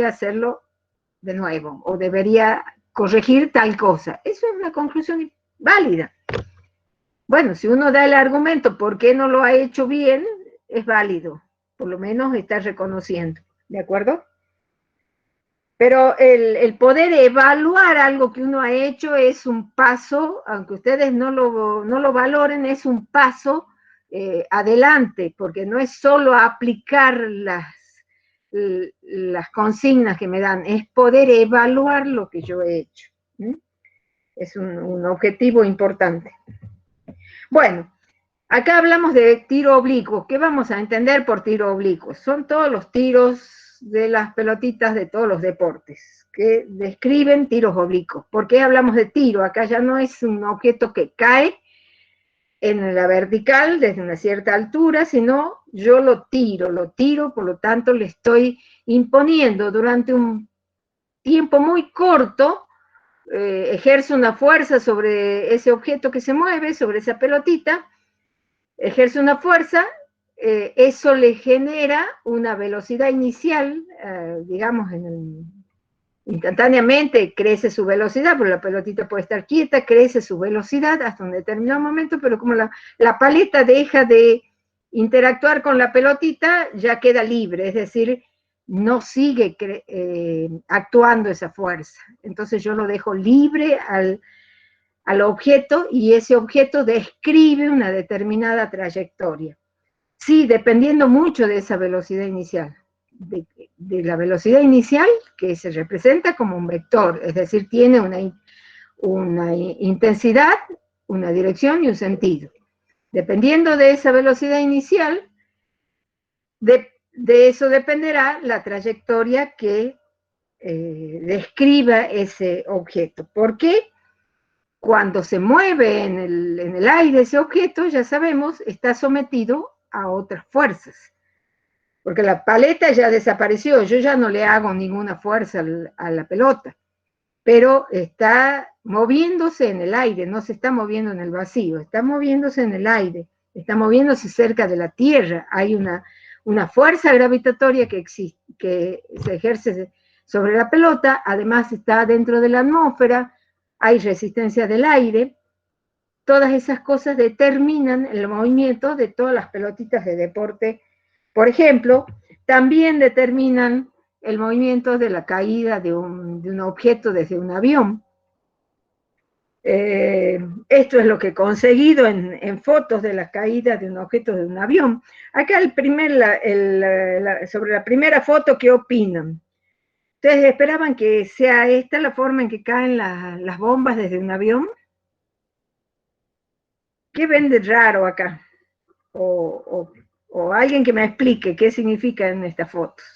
hacerlo de nuevo, o debería corregir tal cosa. Eso es una conclusión válida. Bueno, si uno da el argumento por qué no lo ha hecho bien, es válido. Por lo menos está reconociendo. ¿De acuerdo? Pero el poder evaluar algo que uno ha hecho es un paso, aunque ustedes no lo valoren, es un paso adelante, porque no es solo aplicar las consignas que me dan, es poder evaluar lo que yo he hecho. ¿Mm? Es un objetivo importante. Bueno, acá hablamos de tiro oblicuo. ¿Qué vamos a entender por tiro oblicuo? Son todos los tiros de las pelotitas de todos los deportes que describen tiros oblicuos. ¿Por qué hablamos de tiro? Acá ya no es un objeto que cae en la vertical desde una cierta altura, sino yo lo tiro, por lo tanto le estoy imponiendo durante un tiempo muy corto, ejerce una fuerza sobre ese objeto que se mueve, sobre esa pelotita, ejerce una fuerza, eso le genera una velocidad inicial, digamos, instantáneamente crece su velocidad, porque la pelotita puede estar quieta, crece su velocidad hasta un determinado momento, pero como la paleta deja de interactuar con la pelotita, ya queda libre, es decir, no sigue actuando esa fuerza. Entonces yo lo dejo libre al objeto y ese objeto describe una determinada trayectoria. Sí, dependiendo mucho de esa velocidad inicial, de la velocidad inicial que se representa como un vector, es decir, tiene una intensidad, una dirección y un sentido. Dependiendo de esa velocidad inicial, de eso dependerá la trayectoria que describa ese objeto. ¿Por qué? Cuando se mueve en el aire ese objeto, ya sabemos, está sometido a otras fuerzas. Porque la paleta ya desapareció, yo ya no le hago ninguna fuerza a la pelota, pero está moviéndose en el aire, no se está moviendo en el vacío, está moviéndose en el aire, está moviéndose cerca de la Tierra, hay una fuerza gravitatoria que existe, que se ejerce sobre la pelota, además está dentro de la atmósfera, hay resistencia del aire, todas esas cosas determinan el movimiento de todas las pelotitas de deporte. Por ejemplo, también determinan el movimiento de la caída de un objeto desde un avión. Esto es lo que he conseguido en fotos de la caída de un objeto de un avión. Acá sobre la primera foto, ¿qué opinan? ¿Ustedes esperaban que sea esta la forma en que caen las bombas desde un avión? ¿Qué ven de raro acá? O alguien que me explique qué significan estas fotos.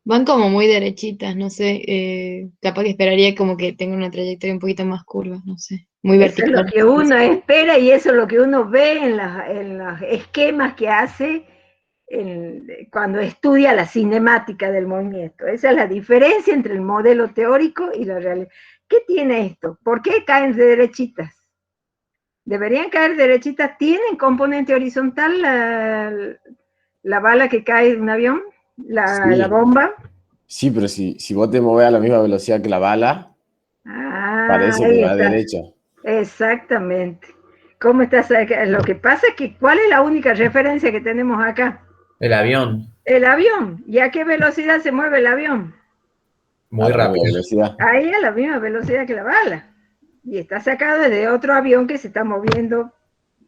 Van como muy derechitas, no sé, capaz que esperaría como que tenga una trayectoria un poquito más curva, no sé, muy Eso es lo vertical. que uno espera y eso es lo que uno ve en los esquemas que hace cuando estudia la cinemática del movimiento. Esa es la diferencia entre el modelo teórico y la realidad. ¿Qué tiene esto? ¿Por qué caen de derechitas? ¿Deberían caer derechitas? ¿Tienen componente horizontal la bala que cae de un avión? ¿La Sí, bomba? sí, pero si vos te movés a la misma velocidad que la bala, Ah, parece que ahí va está. derecha. Exactamente. ¿Cómo estás acá? Lo que pasa es que, ¿cuál es la única referencia que tenemos acá? El avión, El avión. ¿Y a qué velocidad se mueve el avión? A muy la misma rápido. velocidad. Ahí a la misma velocidad que la bala. Y está sacado de otro avión que se está moviendo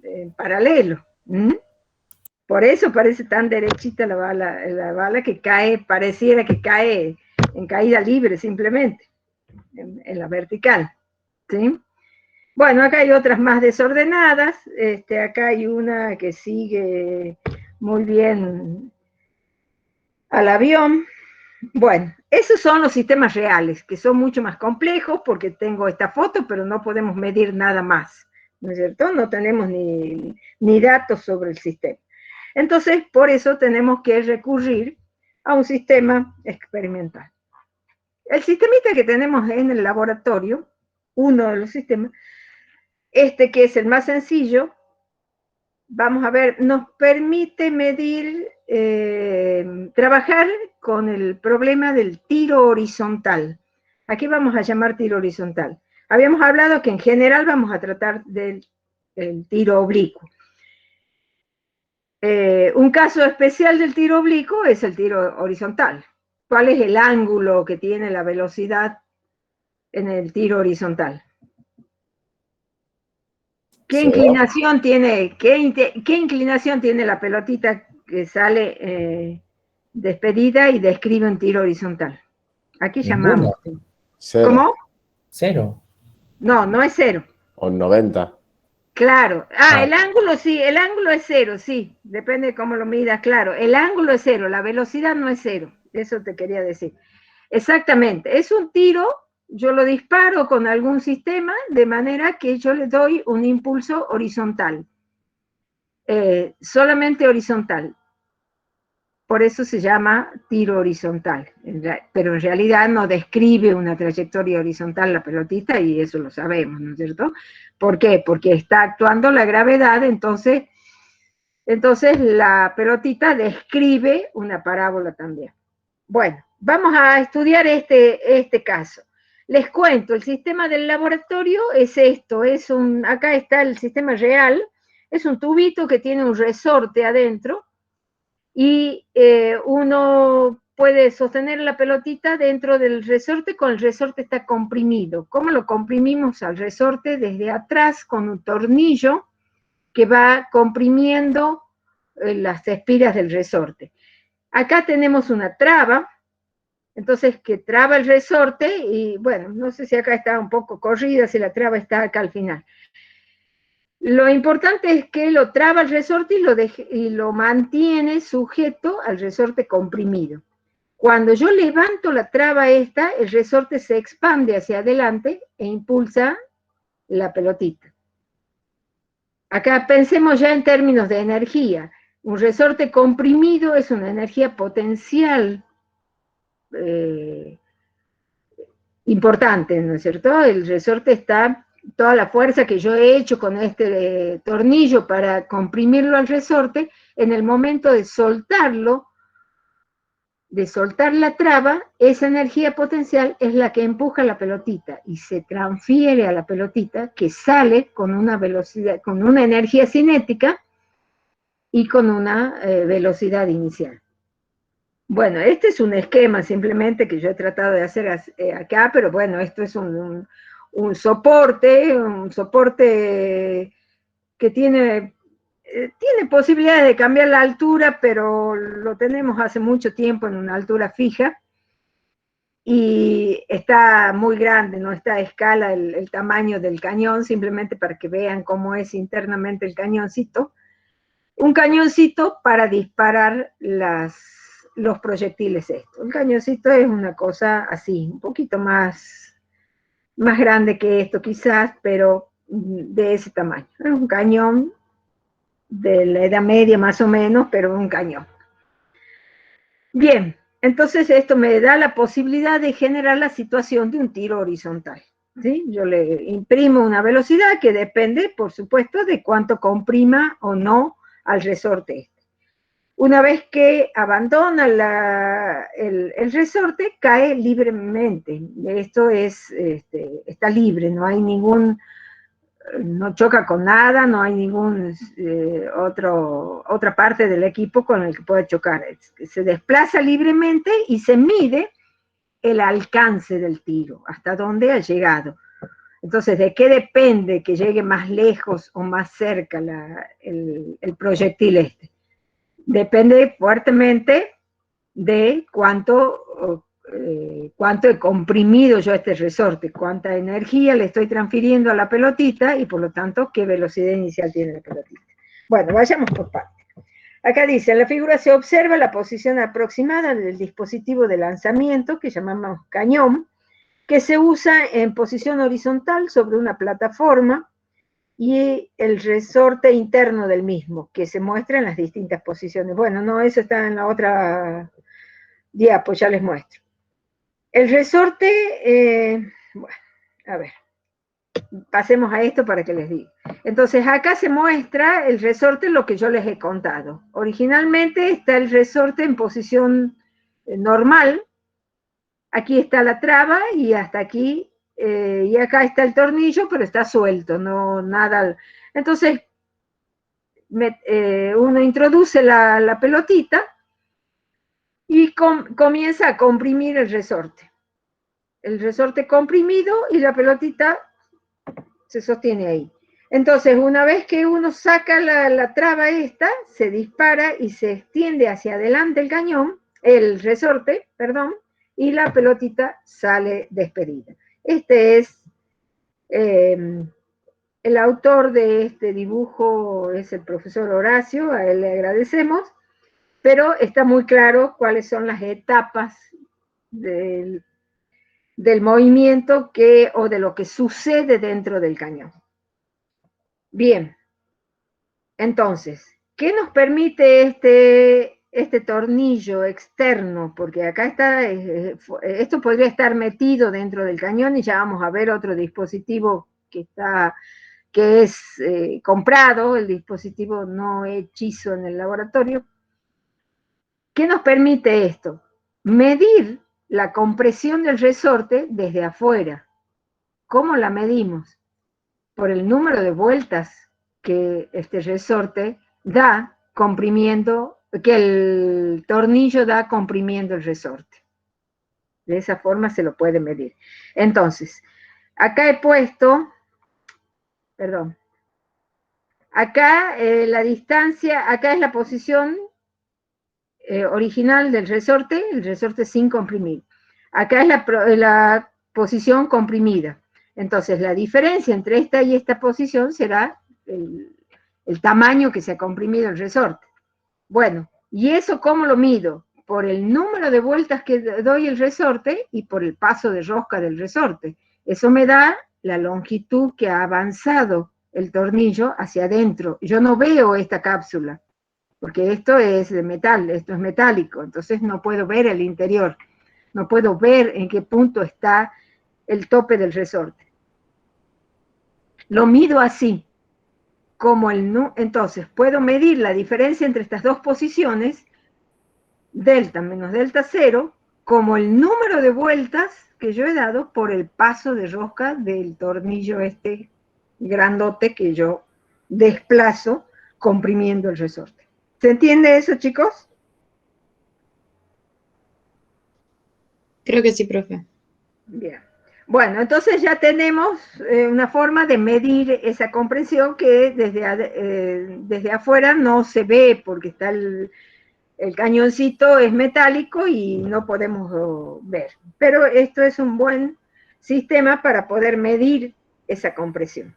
en paralelo. ¿Mm? Por eso parece tan derechita la bala que cae, pareciera que cae en caída libre simplemente, en la vertical. ¿Sí? Bueno, acá hay otras más desordenadas. Acá hay una que sigue muy bien al avión. Bueno, esos son los sistemas reales, que son mucho más complejos porque tengo esta foto, pero no podemos medir nada más, ¿no es cierto? No tenemos ni datos sobre el sistema. Entonces, por eso tenemos que recurrir a un sistema experimental. El sistemita que tenemos en el laboratorio, uno de los sistemas, que es el más sencillo, vamos a ver, nos permite medir, trabajar con el problema del tiro horizontal. Aquí vamos a llamar tiro horizontal. Habíamos hablado que en general vamos a tratar del tiro oblicuo. Un caso especial del tiro oblicuo es el tiro horizontal. ¿Cuál es el ángulo que tiene la velocidad en el tiro horizontal? ¿Qué inclinación tiene, qué inclinación tiene la pelotita que sale despedida y describe un tiro horizontal? Aquí llamamos. Cero. ¿Cómo? Cero. No, no es cero. O 90. Claro. El ángulo sí, el ángulo es cero, sí. Depende de cómo lo midas, claro. El ángulo es cero, la velocidad no es cero. Eso te quería decir. Exactamente. Es un tiro, yo lo disparo con algún sistema de manera que yo le doy un impulso horizontal. Solamente horizontal. Por eso se llama tiro horizontal. Pero en realidad no describe una trayectoria horizontal la pelotita y eso lo sabemos, ¿no es cierto? ¿Por qué? Porque está actuando la gravedad, entonces la pelotita describe una parábola también. Bueno, vamos a estudiar este caso. Les cuento, el sistema del laboratorio es esto, acá está el sistema real, es un tubito que tiene un resorte adentro y uno puede sostener la pelotita dentro del resorte, con el resorte está comprimido. ¿Cómo lo comprimimos al resorte? Desde atrás con un tornillo que va comprimiendo las espiras del resorte. Acá tenemos una traba, entonces que traba el resorte y bueno, no sé si acá está un poco corrida, si la traba está acá al final. Lo importante es que lo traba el resorte y lo mantiene sujeto al resorte comprimido. Cuando yo levanto la traba esta, el resorte se expande hacia adelante e impulsa la pelotita. Acá pensemos ya en términos de energía. Un resorte comprimido es una energía potencial importante, ¿no es cierto? El resorte está, toda la fuerza que yo he hecho con este tornillo para comprimirlo al resorte, en el momento de soltarlo, de soltar la traba, esa energía potencial es la que empuja la pelotita y se transfiere a la pelotita que sale con una velocidad, con una energía cinética y con una velocidad inicial. Bueno, este es un esquema simplemente que yo he tratado de hacer acá, pero bueno, esto es un soporte que tiene posibilidades de cambiar la altura, pero lo tenemos hace mucho tiempo en una altura fija y está muy grande, no está a escala el tamaño del cañón, simplemente para que vean cómo es internamente el cañoncito. Un cañoncito para disparar los proyectiles estos. El cañoncito es una cosa así, un poquito más grande que esto quizás, pero de ese tamaño. Es un cañón de la Edad Media más o menos, pero un cañón. Bien, entonces esto me da la posibilidad de generar la situación de un tiro horizontal. ¿Sí? Yo le imprimo una velocidad que depende, por supuesto, de cuánto comprima o no al resorte este. Una vez que abandona el resorte, cae libremente. Esto está libre, no hay no choca con nada, no hay ningún otra parte del equipo con el que pueda chocar. Se desplaza libremente y se mide el alcance del tiro, hasta dónde ha llegado. Entonces, ¿de qué depende que llegue más lejos o más cerca el proyectil este? Depende fuertemente de cuánto he comprimido yo este resorte, cuánta energía le estoy transfiriendo a la pelotita y por lo tanto qué velocidad inicial tiene la pelotita. Bueno, vayamos por partes. Acá dice, en la figura se observa la posición aproximada del dispositivo de lanzamiento, que llamamos cañón, que se usa en posición horizontal sobre una plataforma, y el resorte interno del mismo, que se muestra en las distintas posiciones. Bueno, no, eso está en la otra diapo, ya les muestro. El resorte, bueno, a ver, pasemos a esto para que les diga. Entonces acá se muestra el resorte, lo que yo les he contado. Originalmente está el resorte en posición normal. Aquí está la traba y hasta aquí, y acá está el tornillo, pero está suelto, no nada. Entonces uno introduce la pelotita y comienza a comprimir el resorte. El resorte comprimido y la pelotita se sostiene ahí. Entonces, una vez que uno saca la traba esta, se dispara y se extiende hacia adelante el cañón, el resorte, perdón, y la pelotita sale despedida. Este es el autor de este dibujo, es el profesor Horacio, a él le agradecemos, pero está muy claro cuáles son las etapas del movimiento o de lo que sucede dentro del cañón. Bien, entonces, ¿qué nos permite este tornillo externo? Porque acá está, esto podría estar metido dentro del cañón y ya vamos a ver otro dispositivo que es comprado, el dispositivo no hechizo en el laboratorio. ¿Qué nos permite esto? Medir la compresión del resorte desde afuera. ¿Cómo la medimos? Por el número de vueltas que este resorte da comprimiendo, que el tornillo da comprimiendo el resorte. De esa forma se lo puede medir. Entonces, acá he puesto, perdón, acá la distancia, acá es la posición original del resorte, el resorte sin comprimir. Acá es la posición comprimida. Entonces, la diferencia entre esta y esta posición será el tamaño que se ha comprimido el resorte. Bueno, ¿y eso cómo lo mido? Por el número de vueltas que doy el resorte y por el paso de rosca del resorte. Eso me da la longitud que ha avanzado el tornillo hacia adentro. Yo no veo esta cápsula, porque esto es de metal, esto es metálico, entonces no puedo ver el interior, no puedo ver en qué punto está el tope del resorte. Lo mido así, entonces puedo medir la diferencia entre estas dos posiciones, delta menos delta cero, como el número de vueltas que yo he dado por el paso de rosca del tornillo este grandote que yo desplazo comprimiendo el resorte. ¿Se entiende eso, chicos? Creo que sí, profe. Bien. Bueno, entonces ya tenemos una forma de medir esa compresión que desde afuera no se ve porque está el cañoncito es metálico y no podemos ver. Pero esto es un buen sistema para poder medir esa compresión.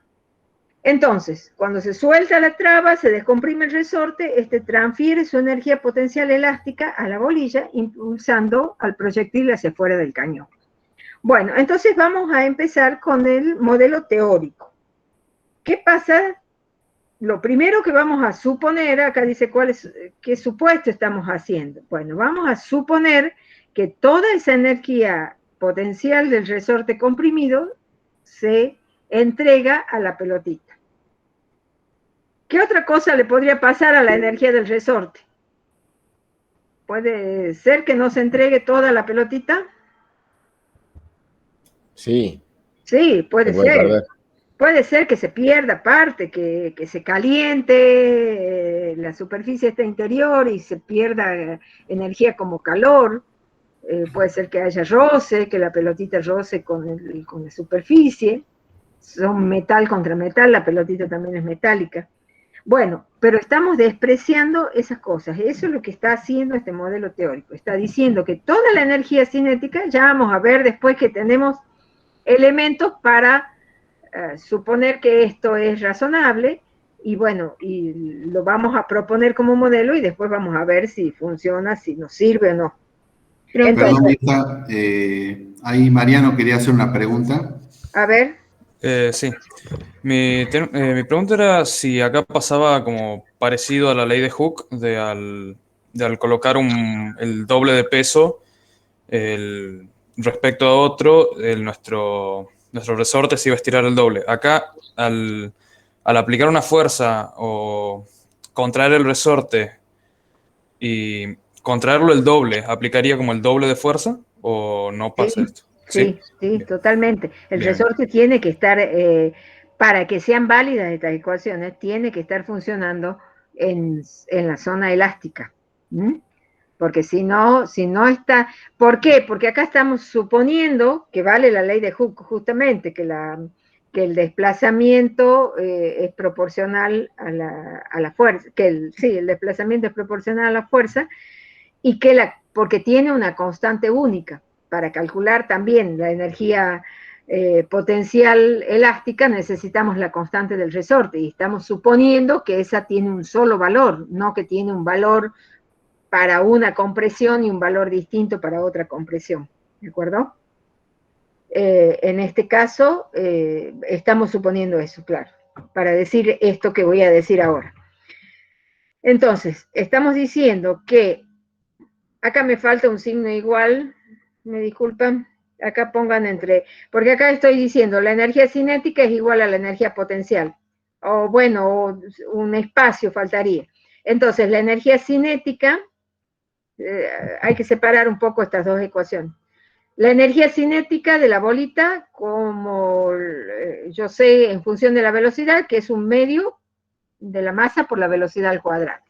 Entonces, cuando se suelta la traba, se descomprime el resorte, este transfiere su energía potencial elástica a la bolilla, impulsando al proyectil hacia afuera del cañón. Bueno, entonces vamos a empezar con el modelo teórico. ¿Qué pasa? Lo primero que vamos a suponer, acá dice qué supuesto estamos haciendo. Bueno, vamos a suponer que toda esa energía potencial del resorte comprimido se entrega a la pelotita. ¿Qué otra cosa le podría pasar a la energía del resorte? ¿Puede ser que no se entregue toda la pelotita? Sí. Sí, puede ser. Perder. Puede ser que se pierda parte, que se caliente la superficie esta interior y se pierda energía como calor. Puede ser que haya roce, que la pelotita roce con la superficie. Son metal contra metal, la pelotita también es metálica. Bueno, pero estamos despreciando esas cosas. Eso es lo que está haciendo este modelo teórico. Está diciendo que toda la energía cinética, ya vamos a ver después que tenemos elementos para suponer que esto es razonable, y bueno, y lo vamos a proponer como modelo y después vamos a ver si funciona, si nos sirve o no. Perdón, Lisa, ahí Mariano quería hacer una pregunta. A ver. Sí. Mi pregunta era si acá pasaba como parecido a la ley de Hooke, de al colocar el doble de peso respecto a otro, nuestro nuestro resorte se iba a estirar el doble. Acá, al aplicar una fuerza o contraer el resorte y contraerlo el doble, ¿aplicaría como el doble de fuerza o no pasa Sí, esto? sí, sí, Bien. totalmente. El Bien. resorte tiene que estar, para que sean válidas estas ecuaciones, tiene que estar funcionando en la zona elástica. ¿Mm? Porque si no está... ¿Por qué? Porque acá estamos suponiendo que vale la ley de Hooke, justamente, que el desplazamiento es proporcional a la fuerza, sí, el desplazamiento es proporcional a la fuerza, y porque tiene una constante única. Para calcular también la energía potencial elástica necesitamos la constante del resorte, y estamos suponiendo que esa tiene un solo valor, no que tiene un valor para una compresión y un valor distinto para otra compresión, ¿de acuerdo? En este caso, estamos suponiendo eso, claro, para decir esto que voy a decir ahora. Entonces, estamos diciendo que, acá me falta un signo igual, me disculpan, acá pongan porque acá estoy diciendo, la energía cinética es igual a la energía potencial, o bueno, un espacio faltaría. Entonces, la energía cinética, hay que separar un poco estas dos ecuaciones. La energía cinética de la bolita, como yo sé en función de la velocidad, que es un medio de la masa por la velocidad al cuadrado.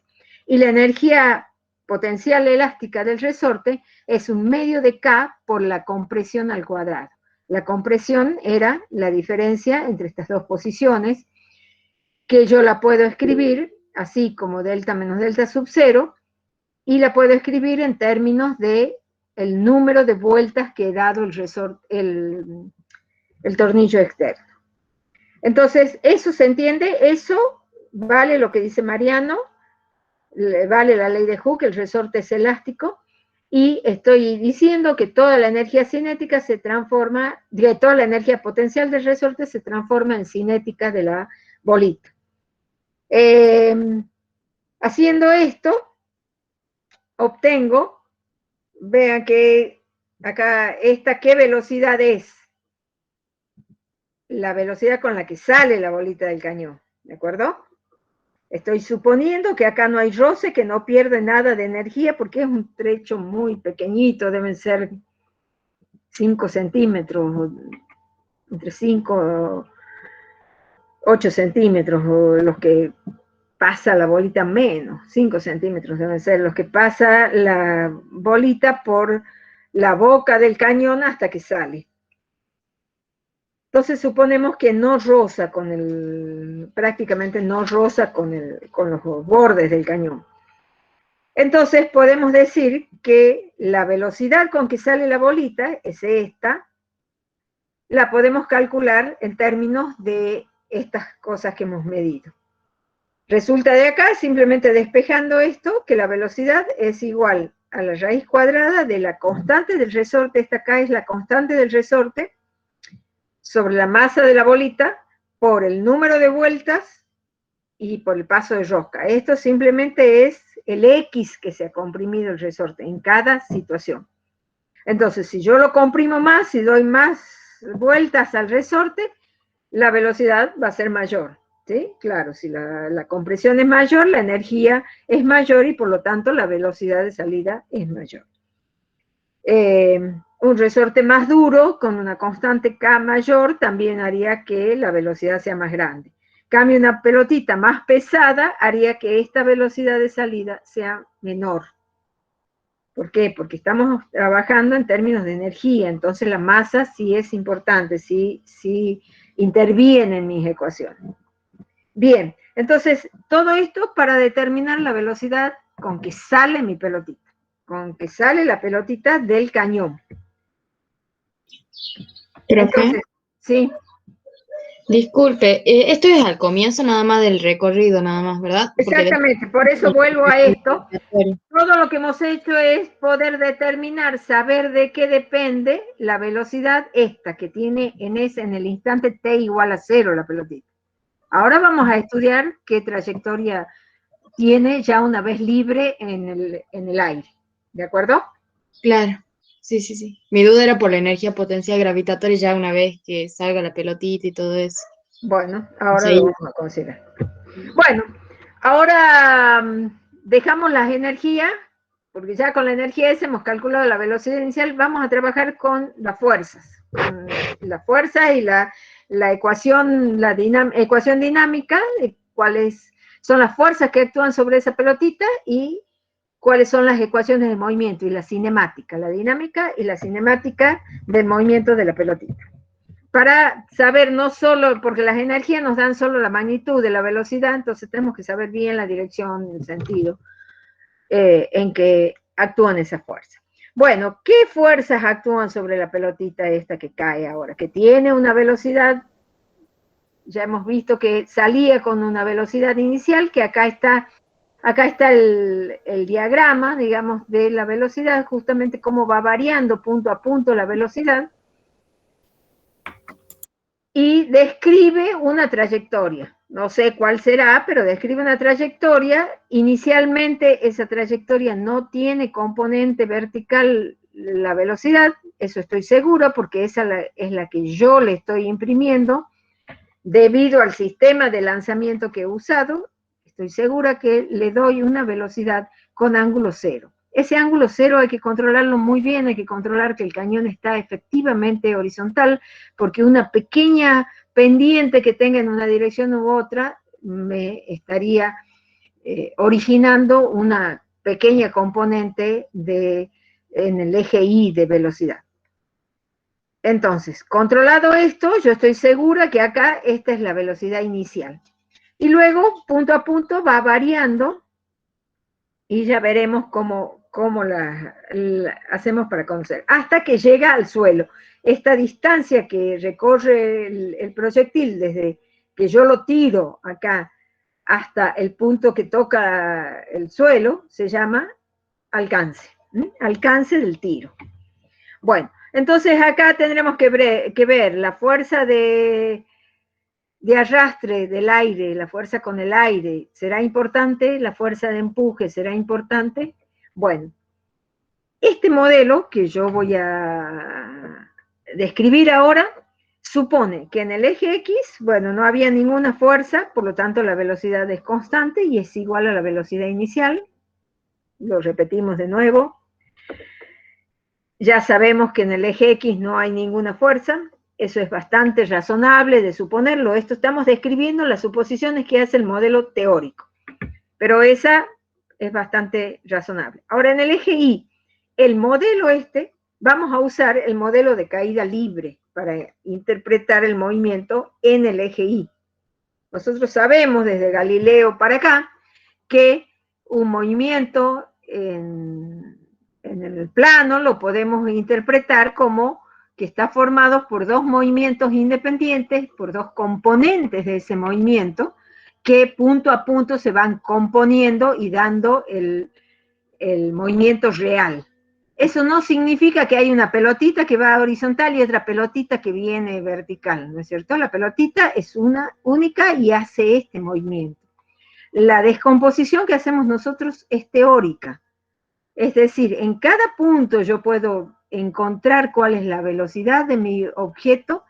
Y la energía potencial elástica del resorte es un medio de K por la compresión al cuadrado. La compresión era la diferencia entre estas dos posiciones, que yo la puedo escribir así como delta menos delta sub 0, y la puedo escribir en términos de el número de vueltas que he dado el tornillo externo. Entonces, ¿eso se entiende? Eso vale lo que dice Mariano, vale la ley de Hooke, el resorte es elástico, y estoy diciendo que toda la energía cinética se transforma, toda la energía potencial del resorte se transforma en cinética de la bolita. Haciendo esto, obtengo, vean que acá, ¿qué velocidad es? La velocidad con la que sale la bolita del cañón, ¿de acuerdo? Estoy suponiendo que acá no hay roce, que no pierde nada de energía, porque es un trecho muy pequeñito, deben ser 5 centímetros, entre 5 y 8 centímetros, o los que pasa la bolita menos, 5 centímetros deben ser los que pasa la bolita por la boca del cañón hasta que sale. Entonces suponemos que no roza prácticamente no roza con los bordes del cañón. Entonces podemos decir que la velocidad con que sale la bolita es esta, la podemos calcular en términos de estas cosas que hemos medido. Resulta de acá, simplemente despejando esto, que la velocidad es igual a la raíz cuadrada de la constante del resorte, esta acá es la constante del resorte, sobre la masa de la bolita, por el número de vueltas y por el paso de rosca. Esto simplemente es el X que se ha comprimido el resorte en cada situación. Entonces, si yo lo comprimo más y doy más vueltas al resorte, la velocidad va a ser mayor. ¿Sí? Claro, si la compresión es mayor, la energía es mayor y por lo tanto la velocidad de salida es mayor. Un resorte más duro con una constante K mayor también haría que la velocidad sea más grande. Cambio, una pelotita más pesada haría que esta velocidad de salida sea menor. ¿Por qué? Porque estamos trabajando en términos de energía, entonces la masa sí es importante, sí interviene en mis ecuaciones. Bien, entonces todo esto para determinar la velocidad con que sale mi pelotita, con que sale la pelotita del cañón. Entonces, sí. Disculpe, esto es al comienzo nada más del recorrido, nada más, ¿verdad? Exactamente, por eso vuelvo a esto. Todo lo que hemos hecho es poder determinar, saber de qué depende la velocidad esta que tiene en el instante t igual a 0 la pelotita. Ahora vamos a estudiar qué trayectoria tiene ya una vez libre en el aire, ¿de acuerdo? Claro. Sí, sí, sí. Mi duda era por la energía potencial gravitatoria ya una vez que salga la pelotita y todo eso. Bueno, ahora Sí. lo vamos a considerar. Bueno, ahora dejamos las energías, porque ya con la energía S hemos calculado la velocidad inicial, vamos a trabajar con las fuerzas. La fuerza y la ecuación, ecuación dinámica, de cuáles son las fuerzas que actúan sobre esa pelotita y cuáles son las ecuaciones de movimiento y la cinemática, la dinámica y la cinemática del movimiento de la pelotita. Para saber no solo, porque las energías nos dan solo la magnitud de la velocidad, entonces tenemos que saber bien la dirección, el sentido en que actúan esas fuerzas. Bueno, ¿qué fuerzas actúan sobre la pelotita esta que cae ahora? Que tiene una velocidad, ya hemos visto que salía con una velocidad inicial, que acá está el diagrama, digamos, de la velocidad, justamente cómo va variando punto a punto la velocidad, y describe una trayectoria. No sé cuál será, pero describe una trayectoria. Inicialmente esa trayectoria no tiene componente vertical la velocidad, eso estoy segura, porque esa es la que yo le estoy imprimiendo, debido al sistema de lanzamiento que he usado. Estoy segura que le doy una velocidad con ángulo cero. Ese ángulo cero hay que controlarlo muy bien, hay que controlar que el cañón está efectivamente horizontal, porque una pequeña pendiente que tenga en una dirección u otra me estaría originando una pequeña componente en el eje Y de velocidad. Entonces, controlado esto, yo estoy segura que acá esta es la velocidad inicial. Y luego, punto a punto, va variando y ya veremos cómo la hacemos para conocer. Hasta que llega al suelo. Esta distancia que recorre el proyectil desde que yo lo tiro acá hasta el punto que toca el suelo se llama alcance. Alcance del tiro. Bueno, entonces acá tendremos que ver la fuerza de arrastre del aire, la fuerza con el aire, ¿será importante? La fuerza de empuje, ¿será importante? Bueno, este modelo que yo voy a describir ahora supone que en el eje X, bueno, no había ninguna fuerza, por lo tanto la velocidad es constante y es igual a la velocidad inicial. Lo repetimos de nuevo. Ya sabemos que en el eje X no hay ninguna fuerza, eso es bastante razonable de suponerlo. Esto estamos describiendo las suposiciones que hace el modelo teórico, pero esa es bastante razonable. Ahora, en el eje Y, el modelo vamos a usar el modelo de caída libre para interpretar el movimiento en el eje Y. Nosotros sabemos desde Galileo para acá que un movimiento en el plano lo podemos interpretar como que está formado por dos movimientos independientes, por dos componentes de ese movimiento, que punto a punto se van componiendo y dando el movimiento real. Eso no significa que hay una pelotita que va horizontal y otra pelotita que viene vertical, ¿no es cierto? La pelotita es una única y hace este movimiento. La descomposición que hacemos nosotros es teórica. Es decir, en cada punto yo puedo encontrar cuál es la velocidad de mi objeto,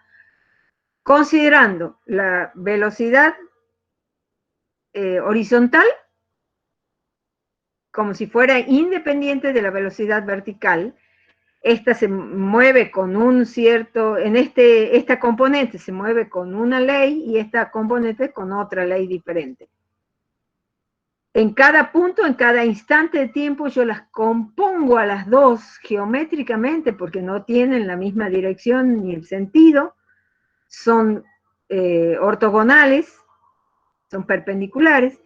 considerando la velocidad horizontal como si fuera independiente de la velocidad vertical. Esta se mueve con un cierto, esta componente se mueve con una ley y esta componente con otra ley diferente. En cada punto, en cada instante de tiempo, yo las compongo a las dos geométricamente porque no tienen la misma dirección ni el sentido, son ortogonales, son perpendiculares.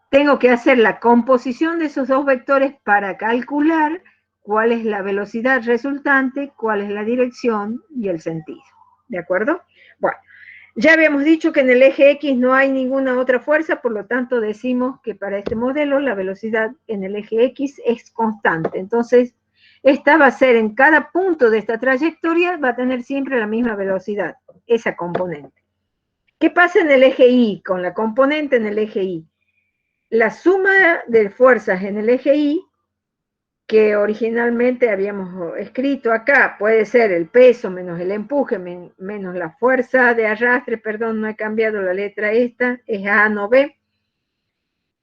Tengo que hacer la composición de esos dos vectores para calcular cuál es la velocidad resultante, cuál es la dirección y el sentido. ¿De acuerdo? Bueno. Ya habíamos dicho que en el eje X no hay ninguna otra fuerza, por lo tanto decimos que para este modelo la velocidad en el eje X es constante. Entonces, esta va a ser en cada punto de esta trayectoria, va a tener siempre la misma velocidad, esa componente. ¿Qué pasa en el eje Y, con la componente en el eje Y? La suma de fuerzas en el eje Y que originalmente habíamos escrito acá, puede ser el peso menos el empuje, menos la fuerza de arrastre, perdón, no he cambiado la letra esta, es A no B.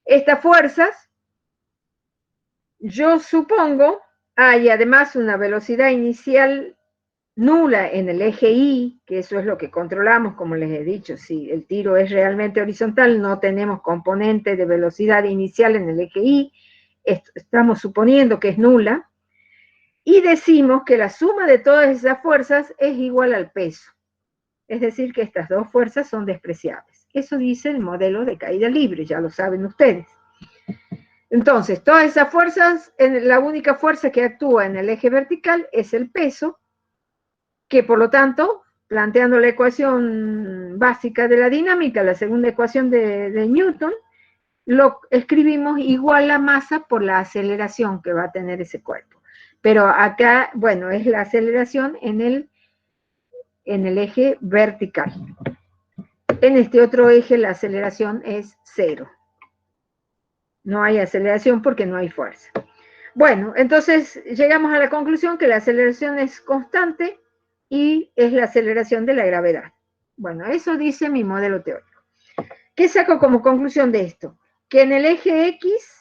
Estas fuerzas, yo supongo, hay además una velocidad inicial nula en el eje Y, que eso es lo que controlamos, como les he dicho, si el tiro es realmente horizontal, no tenemos componente de velocidad inicial en el eje Y, estamos suponiendo que es nula, y decimos que la suma de todas esas fuerzas es igual al peso. Es decir, que estas dos fuerzas son despreciables. Eso dice el modelo de caída libre, ya lo saben ustedes. Entonces, todas esas fuerzas, la única fuerza que actúa en el eje vertical es el peso, que por lo tanto, planteando la ecuación básica de la dinámica, la segunda ecuación de Newton, lo escribimos igual a masa por la aceleración que va a tener ese cuerpo. Pero acá, bueno, es la aceleración en el eje vertical. En este otro eje la aceleración es 0. No hay aceleración porque no hay fuerza. Bueno, entonces llegamos a la conclusión que la aceleración es constante y es la aceleración de la gravedad. Bueno, eso dice mi modelo teórico. ¿Qué saco como conclusión de esto? Que en el eje X,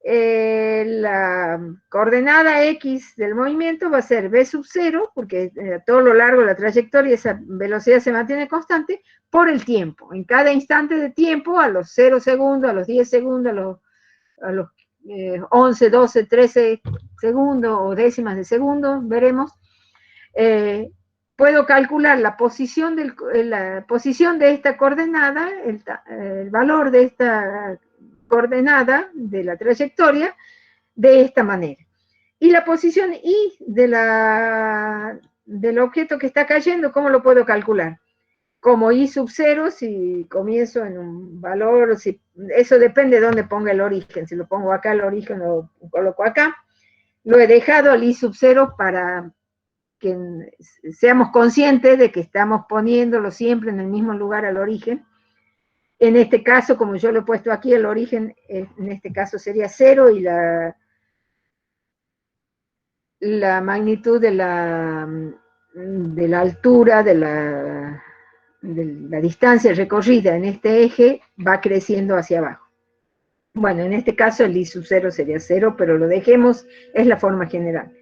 la coordenada X del movimiento va a ser v sub 0, porque a todo lo largo de la trayectoria esa velocidad se mantiene constante, por el tiempo. En cada instante de tiempo, a los 0 segundos, a los 10 segundos, a los 11, 12, 13 segundos o décimas de segundo, veremos, puedo calcular la posición de esta coordenada, el valor de esta coordenada de la trayectoria de esta manera. Y la posición Y del objeto que está cayendo, ¿cómo lo puedo calcular? Como I sub 0, si comienzo en un valor, eso depende de dónde ponga el origen. Si lo pongo acá, el origen lo coloco acá. Lo he dejado al I sub 0 para que seamos conscientes de que estamos poniéndolo siempre en el mismo lugar al origen. En este caso, como yo lo he puesto aquí, el origen en este caso sería 0 y la magnitud de la altura, de la distancia recorrida en este eje va creciendo hacia abajo. Bueno, en este caso el I sub 0 sería 0, pero lo dejemos, es la forma general.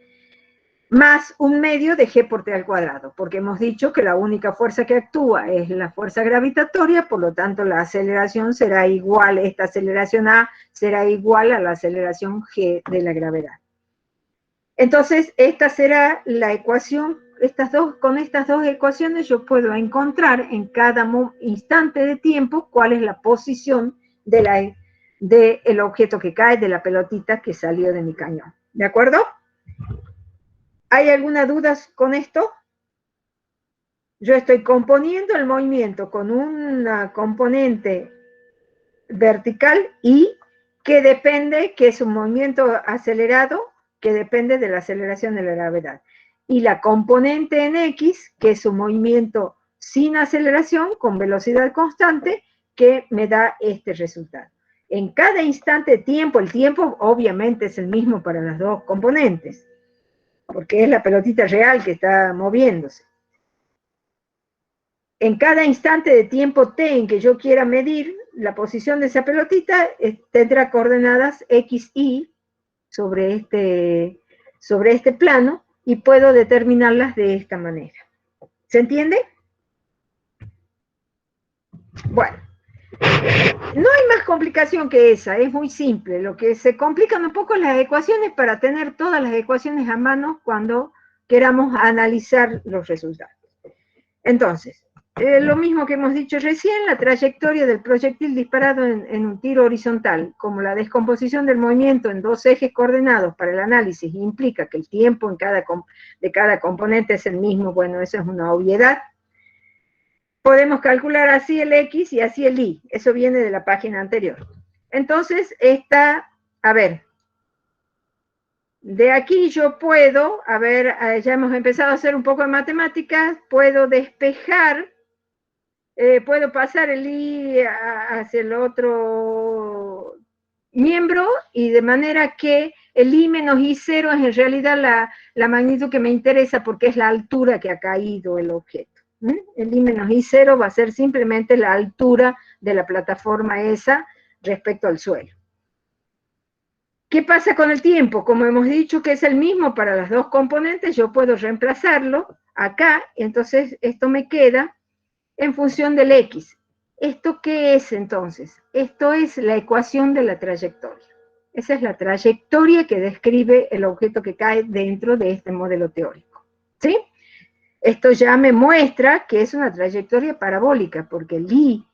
Más un medio de G por T al cuadrado, porque hemos dicho que la única fuerza que actúa es la fuerza gravitatoria, por lo tanto la aceleración será igual, esta aceleración A será igual a la aceleración G de la gravedad. Entonces, esta será la ecuación, con estas dos ecuaciones yo puedo encontrar en cada instante de tiempo cuál es la posición del objeto que cae, de la pelotita que salió de mi cañón. ¿De acuerdo? ¿Hay alguna duda con esto? Yo estoy componiendo el movimiento con una componente vertical y que es un movimiento acelerado, que depende de la aceleración de la gravedad. Y la componente en X, que es un movimiento sin aceleración, con velocidad constante, que me da este resultado. En cada instante de tiempo, el tiempo obviamente es el mismo para las dos componentes, porque es la pelotita real que está moviéndose. En cada instante de tiempo t en que yo quiera medir la posición de esa pelotita, tendrá coordenadas x, y sobre este plano, y puedo determinarlas de esta manera. ¿Se entiende? Bueno, no hay más complicación que esa, es muy simple. Lo que se complican un poco las ecuaciones para tener todas las ecuaciones a mano cuando queramos analizar los resultados. Entonces, lo mismo que hemos dicho recién, la trayectoria del proyectil disparado en un tiro horizontal, como la descomposición del movimiento en dos ejes coordenados para el análisis implica que el tiempo de cada componente es el mismo, bueno, eso es una obviedad. Podemos calcular así el X y así el Y, eso viene de la página anterior. Entonces, de aquí yo puedo, ya hemos empezado a hacer un poco de matemáticas, puedo despejar, puedo pasar el I hacia el otro miembro, y de manera que el I menos I0 es en realidad la magnitud que me interesa porque es la altura que ha caído el objeto. El I menos I0 va a ser simplemente la altura de la plataforma esa respecto al suelo. ¿Qué pasa con el tiempo? Como hemos dicho que es el mismo para las dos componentes, yo puedo reemplazarlo acá, entonces esto me queda en función del X. ¿Esto qué es entonces? Esto es la ecuación de la trayectoria. Esa es la trayectoria que describe el objeto que cae dentro de este modelo teórico. ¿Sí? Esto ya me muestra que es una trayectoria parabólica, porque el I,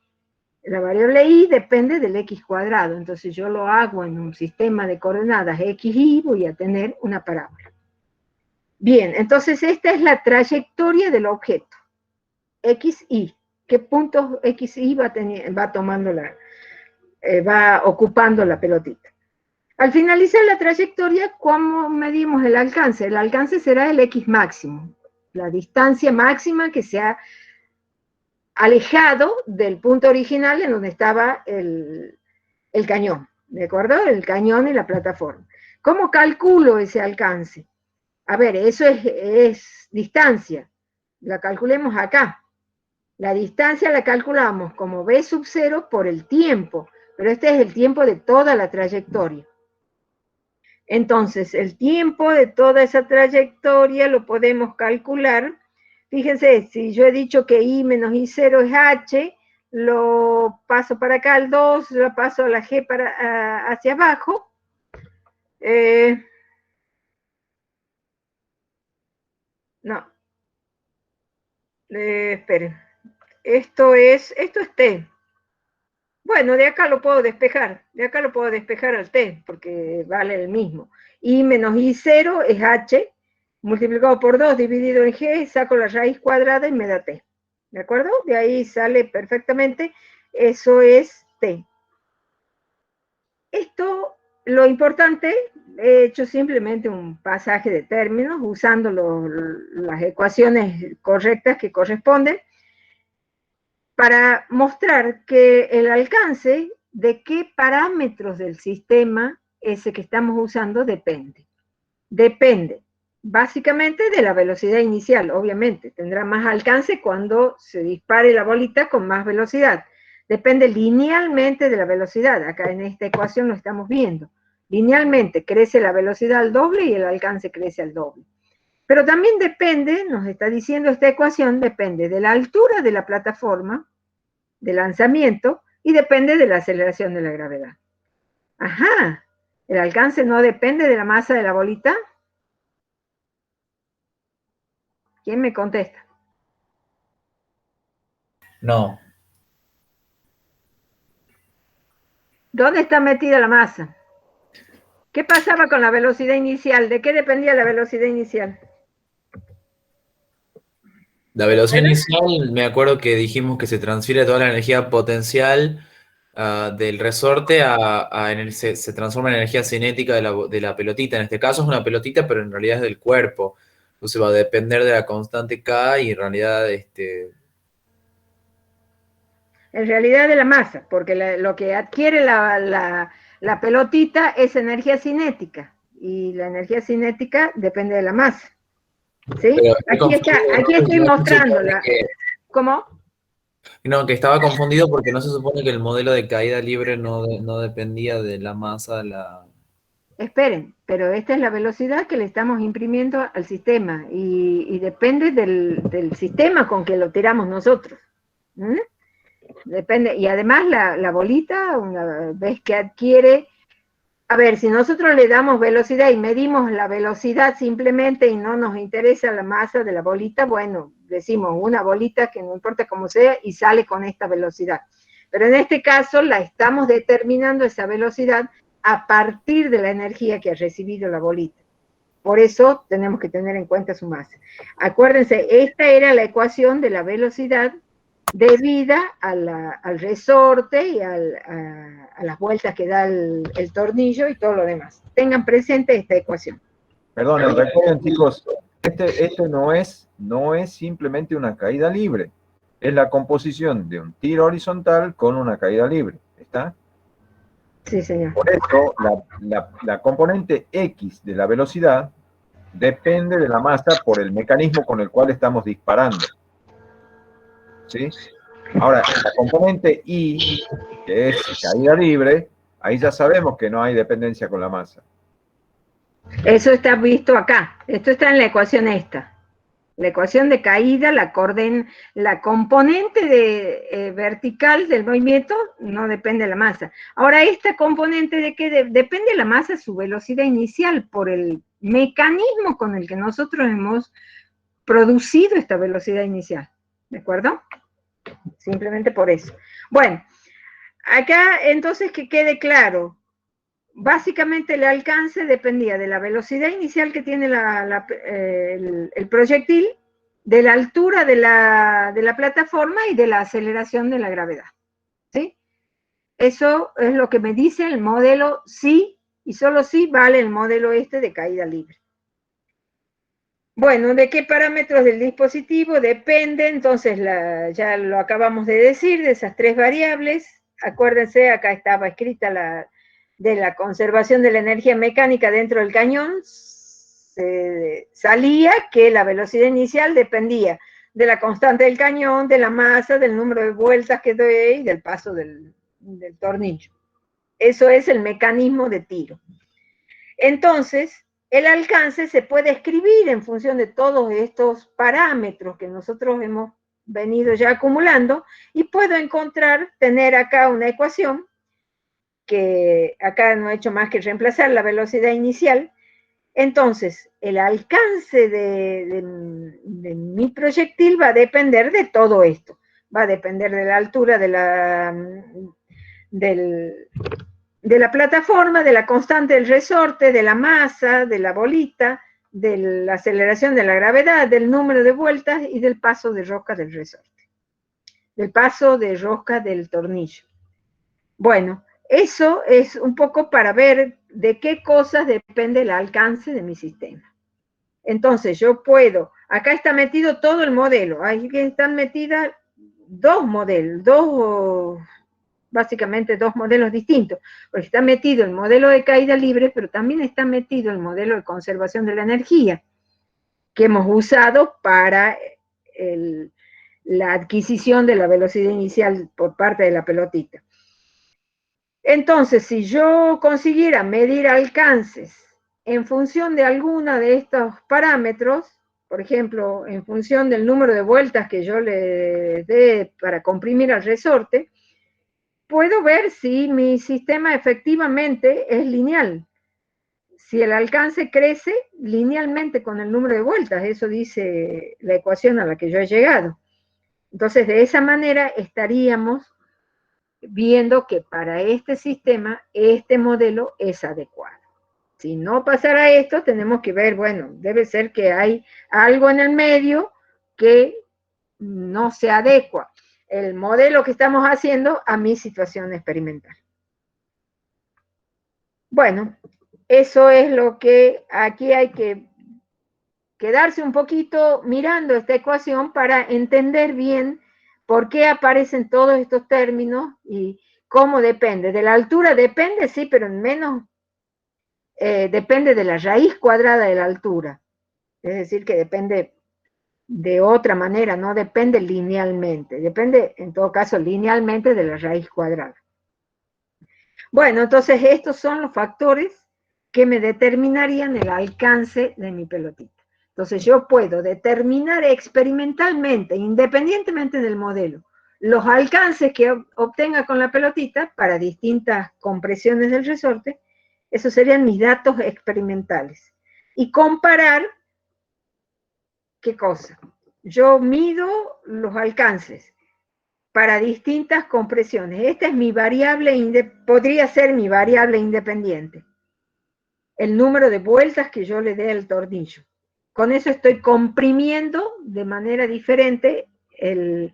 la variable I depende del X cuadrado. Entonces yo lo hago en un sistema de coordenadas XY, voy a tener una parábola. Bien, entonces esta es la trayectoria del objeto. XY. ¿Qué puntos XY va ocupando la pelotita? Al finalizar la trayectoria, ¿cómo medimos el alcance? El alcance será el X máximo, la distancia máxima que se ha alejado del punto original en donde estaba el cañón, ¿de acuerdo? El cañón y la plataforma. ¿Cómo calculo ese alcance? A ver, eso es distancia. La calculemos acá. La distancia la calculamos como b sub 0 por el tiempo, pero este es el tiempo de toda la trayectoria. Entonces, el tiempo de toda esa trayectoria lo podemos calcular. Fíjense, si yo he dicho que I menos I0 es H, lo paso para acá al 2, lo paso a la G hacia abajo. No. Esperen. Esto es T. Bueno, de acá lo puedo despejar. De acá lo puedo despejar al T, porque vale el mismo. I menos I0 es H, multiplicado por 2 dividido en G, saco la raíz cuadrada y me da T. ¿De acuerdo? De ahí sale perfectamente. Eso es T. Esto, lo importante, he hecho simplemente un pasaje de términos usando las ecuaciones correctas que corresponden, para mostrar que el alcance de qué parámetros del sistema ese que estamos usando depende. Depende básicamente de la velocidad inicial, obviamente. Tendrá más alcance cuando se dispare la bolita con más velocidad. Depende linealmente de la velocidad. Acá en esta ecuación lo estamos viendo. Linealmente crece la velocidad al doble y el alcance crece al doble. Pero también depende, nos está diciendo esta ecuación, depende de la altura de la plataforma de lanzamiento y depende de la aceleración de la gravedad. Ajá, ¿el alcance no depende de la masa de la bolita? ¿Quién me contesta? No. ¿Dónde está metida la masa? ¿Qué pasaba con la velocidad inicial? ¿De qué dependía la velocidad inicial? La velocidad inicial, me acuerdo que dijimos que se transfiere toda la energía potencial del resorte se transforma en energía cinética de la pelotita. En este caso es una pelotita, pero en realidad es del cuerpo. Entonces va a depender de la constante K y en realidad En realidad de la masa, porque lo que adquiere la pelotita es energía cinética, y la energía cinética depende de la masa. ¿Sí? Aquí estoy mostrándola. ¿Cómo? No, que estaba confundido porque no se supone que el modelo de caída libre no dependía de la masa de la... Esperen, pero esta es la velocidad que le estamos imprimiendo al sistema y depende del sistema con que lo tiramos nosotros. Depende, y además la bolita, una vez que adquiere, a ver, si nosotros le damos velocidad y medimos la velocidad simplemente y no nos interesa la masa de la bolita, bueno, decimos una bolita que no importa cómo sea y sale con esta velocidad. Pero en este caso la estamos determinando esa velocidad a partir de la energía que ha recibido la bolita. Por eso tenemos que tener en cuenta su masa. Acuérdense, esta era la ecuación de la velocidad debida al resorte y a las vueltas que da el tornillo y todo lo demás. Tengan presente esta ecuación. Perdón, recuerden chicos, este no es simplemente una caída libre. Es la composición de un tiro horizontal con una caída libre. ¿Está? Sí, señor. Por eso, la componente X de la velocidad depende de la masa por el mecanismo con el cual estamos disparando. ¿Sí? Ahora, la componente Y, que es caída libre, ahí ya sabemos que no hay dependencia con la masa. Eso está visto acá. Esto está en la ecuación esta. La ecuación de caída, la componente vertical del movimiento no depende de la masa. Ahora, esta componente de que depende de la masa, su velocidad inicial, por el mecanismo con el que nosotros hemos producido esta velocidad inicial. ¿De acuerdo? Simplemente por eso. Bueno, acá entonces que quede claro. Básicamente el alcance dependía de la velocidad inicial que tiene el proyectil, de la altura de la plataforma y de la aceleración de la gravedad. ¿Sí? Eso es lo que me dice el modelo sí, y solo sí vale el modelo este de caída libre. Bueno, ¿de qué parámetros del dispositivo? Depende, entonces ya lo acabamos de decir, de esas tres variables. Acuérdense, acá estaba escrita de la conservación de la energía mecánica dentro del cañón, salía que la velocidad inicial dependía de la constante del cañón, de la masa, del número de vueltas que doy y del paso del tornillo. Eso es el mecanismo de tiro. Entonces, el alcance se puede escribir en función de todos estos parámetros que nosotros hemos venido ya acumulando, y puedo tener acá una ecuación que acá no he hecho más que reemplazar la velocidad inicial. Entonces, el alcance de mi proyectil va a depender de todo esto. Va a depender de la altura de la plataforma, de la constante del resorte, de la masa, de la bolita, de la aceleración de la gravedad, del número de vueltas y del paso de rosca del resorte, del paso de rosca del tornillo. Bueno, eso es un poco para ver de qué cosas depende el alcance de mi sistema. Entonces yo puedo, acá está metido todo el modelo, ahí están metidas dos modelos, básicamente dos modelos distintos, porque está metido el modelo de caída libre, pero también está metido el modelo de conservación de la energía, que hemos usado para la adquisición de la velocidad inicial por parte de la pelotita. Entonces, si yo consiguiera medir alcances en función de alguna de estos parámetros, por ejemplo, en función del número de vueltas que yo le dé para comprimir al resorte, puedo ver si mi sistema efectivamente es lineal. Si el alcance crece linealmente con el número de vueltas, eso dice la ecuación a la que yo he llegado. Entonces, de esa manera estaríamos viendo que para este sistema, este modelo es adecuado. Si no pasara esto, tenemos que ver, bueno, debe ser que hay algo en el medio que no se adecua el modelo que estamos haciendo a mi situación experimental. Bueno, eso es lo que aquí hay que quedarse un poquito mirando esta ecuación para entender bien por qué aparecen todos estos términos y cómo depende. De la altura depende, sí, pero en menos depende de la raíz cuadrada de la altura. Es decir, que depende de otra manera, no depende linealmente. Depende, en todo caso, linealmente de la raíz cuadrada. Bueno, entonces estos son los factores que me determinarían el alcance de mi pelotita. Entonces yo puedo determinar experimentalmente, independientemente del modelo, los alcances que obtenga con la pelotita para distintas compresiones del resorte. Esos serían mis datos experimentales. Y comparar, ¿qué cosa? Yo mido los alcances para distintas compresiones. Esta es mi variable, podría ser mi variable independiente. El número de vueltas que yo le dé al tornillo. Con eso estoy comprimiendo de manera diferente el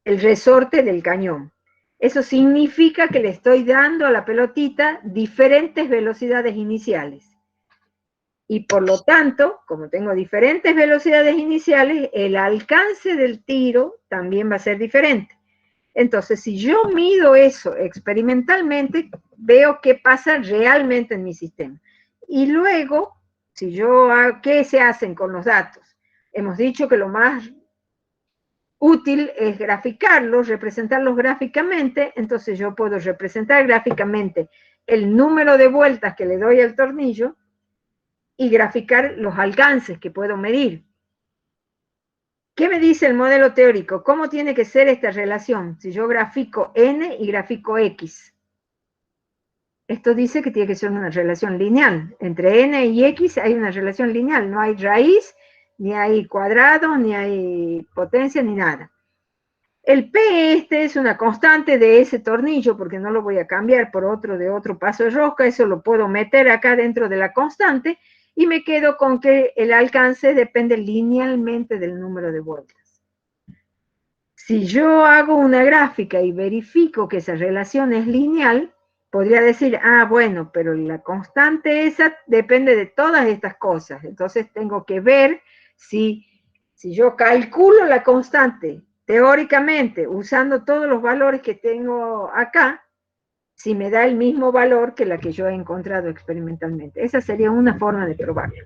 resorte del cañón. Eso significa que le estoy dando a la pelotita diferentes velocidades iniciales. Y por lo tanto, como tengo diferentes velocidades iniciales, el alcance del tiro también va a ser diferente. Entonces, si yo mido eso experimentalmente, veo qué pasa realmente en mi sistema. Y luego, si yo hago, ¿qué se hacen con los datos? Hemos dicho que lo más útil es graficarlos, representarlos gráficamente. Entonces yo puedo representar gráficamente el número de vueltas que le doy al tornillo y graficar los alcances que puedo medir. ¿Qué me dice el modelo teórico? ¿Cómo tiene que ser esta relación? Si yo grafico n y grafico x. Esto dice que tiene que ser una relación lineal. Entre n y x hay una relación lineal. No hay raíz, ni hay cuadrado, ni hay potencia, ni nada. El P este es una constante de ese tornillo, porque no lo voy a cambiar por otro de otro paso de rosca. Eso lo puedo meter acá dentro de la constante, y me quedo con que el alcance depende linealmente del número de vueltas. Si yo hago una gráfica y verifico que esa relación es lineal, podría decir, ah, bueno, pero la constante esa depende de todas estas cosas. Entonces tengo que ver si yo calculo la constante teóricamente usando todos los valores que tengo acá, si me da el mismo valor que la que yo he encontrado experimentalmente. Esa sería una forma de probarlo.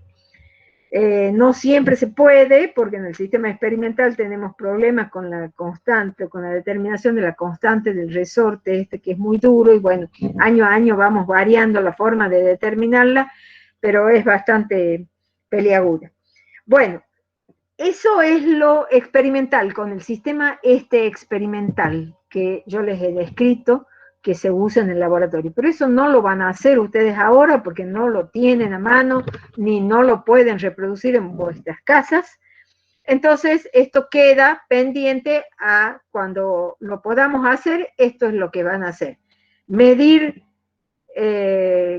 No siempre se puede, porque en el sistema experimental tenemos problemas con la constante, con la determinación de la constante del resorte este, que es muy duro, y bueno, año a año vamos variando la forma de determinarla, pero es bastante peliaguda. Bueno, eso es lo experimental, con el sistema experimental que yo les he descrito, que se usa en el laboratorio. Pero eso no lo van a hacer ustedes ahora porque no lo tienen a mano, ni no lo pueden reproducir en vuestras casas. Entonces, esto queda pendiente a cuando lo podamos hacer. Esto es lo que van a hacer. Medir,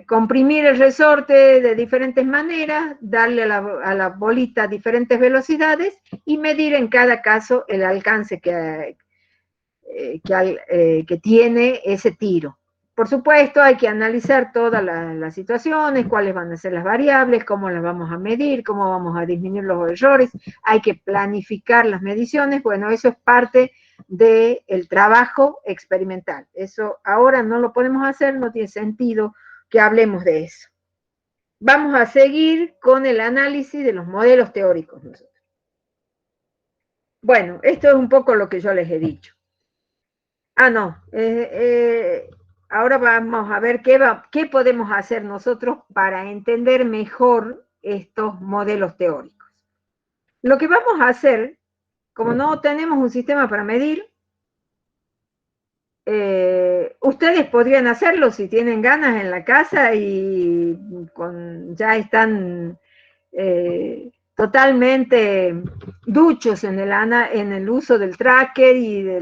comprimir el resorte de diferentes maneras, darle a la bolita diferentes velocidades y medir en cada caso el alcance que tiene ese tiro. Por supuesto, hay que analizar todas las situaciones, cuáles van a ser las variables, cómo las vamos a medir, cómo vamos a disminuir los errores, hay que planificar las mediciones. Bueno, eso es parte del trabajo experimental. Eso ahora no lo podemos hacer, no tiene sentido que hablemos de eso. Vamos a seguir con el análisis de los modelos teóricos nosotros. Bueno, esto es un poco lo que yo les he dicho. Ah, no. Ahora vamos a ver qué podemos hacer nosotros para entender mejor estos modelos teóricos. Lo que vamos a hacer, como no tenemos un sistema para medir, ustedes podrían hacerlo si tienen ganas en la casa y ya están totalmente duchos en el uso del tracker y de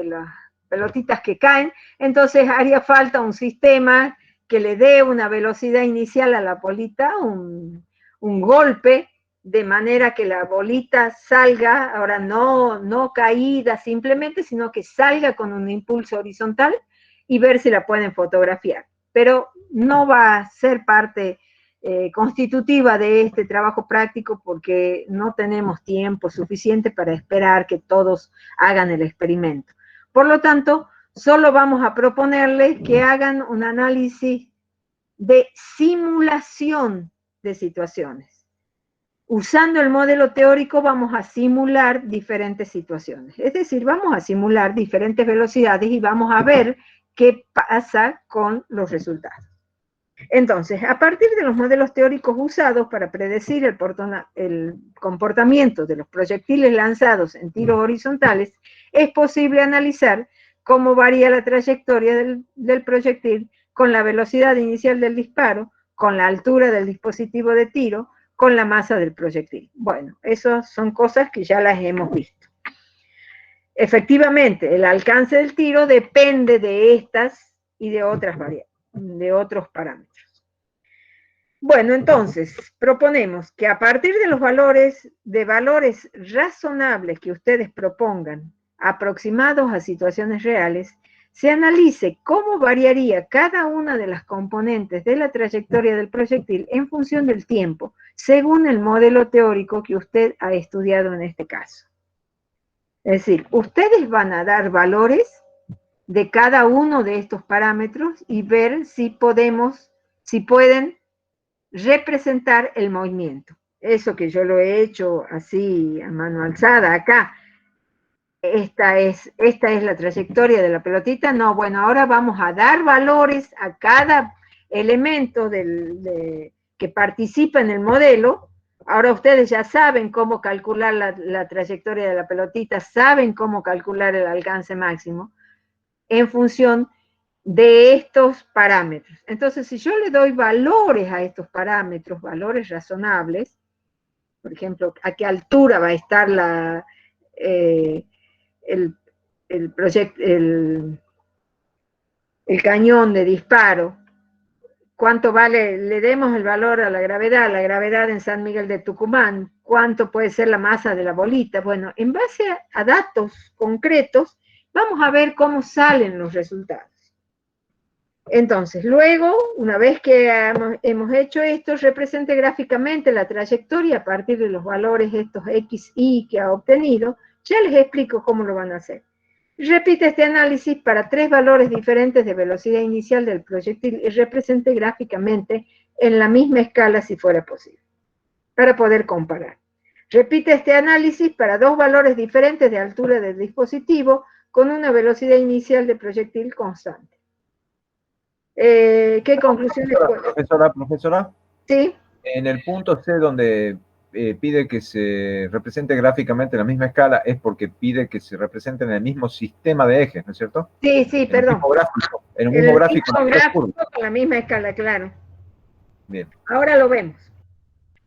las pelotitas que caen. Entonces haría falta un sistema que le dé una velocidad inicial a la bolita, un golpe, de manera que la bolita salga, ahora no caída simplemente, sino que salga con un impulso horizontal, y ver si la pueden fotografiar. Pero no va a ser parte constitutiva de este trabajo práctico, porque no tenemos tiempo suficiente para esperar que todos hagan el experimento. Por lo tanto, solo vamos a proponerles que hagan un análisis de simulación de situaciones. Usando el modelo teórico vamos a simular diferentes situaciones. Es decir, vamos a simular diferentes velocidades y vamos a ver qué pasa con los resultados. Entonces, a partir de los modelos teóricos usados para predecir el comportamiento de los proyectiles lanzados en tiros horizontales, es posible analizar cómo varía la trayectoria del proyectil con la velocidad inicial del disparo, con la altura del dispositivo de tiro, con la masa del proyectil. Bueno, esas son cosas que ya las hemos visto. Efectivamente, el alcance del tiro depende de estas y de otras variables, de otros parámetros. Bueno, entonces, proponemos que a partir de los valores razonables que ustedes propongan, aproximados a situaciones reales, se analice cómo variaría cada una de las componentes de la trayectoria del proyectil en función del tiempo, según el modelo teórico que usted ha estudiado en este caso. Es decir, ustedes van a dar valores de cada uno de estos parámetros y ver si pueden representar el movimiento. Eso que yo lo he hecho así a mano alzada acá. Esta es la trayectoria de la pelotita. No, bueno, ahora vamos a dar valores a cada elemento que participa en el modelo. Ahora ustedes ya saben cómo calcular la trayectoria de la pelotita, saben cómo calcular el alcance máximo en función de estos parámetros. Entonces, si yo le doy valores a estos parámetros, valores razonables, por ejemplo, a qué altura va a estar el cañón de disparo, cuánto vale, le demos el valor a la gravedad en San Miguel de Tucumán, cuánto puede ser la masa de la bolita. Bueno, en base a datos concretos, vamos a ver cómo salen los resultados. Entonces, luego, una vez que hemos hecho esto, represente gráficamente la trayectoria a partir de los valores estos X, Y que ha obtenido. Ya les explico cómo lo van a hacer. Repite este análisis para 3 valores diferentes de velocidad inicial del proyectil y represente gráficamente en la misma escala si fuera posible, para poder comparar. Repite este análisis para 2 valores diferentes de altura del dispositivo con una velocidad inicial de proyectil constante. ¿Qué conclusiones? Profesora, Sí. en el punto C donde pide que se represente gráficamente en la misma escala, es porque pide que se represente en el mismo sistema de ejes, ¿no es cierto? Sí, perdón. En un mismo gráfico. Con la misma escala, claro. Bien. Ahora lo vemos.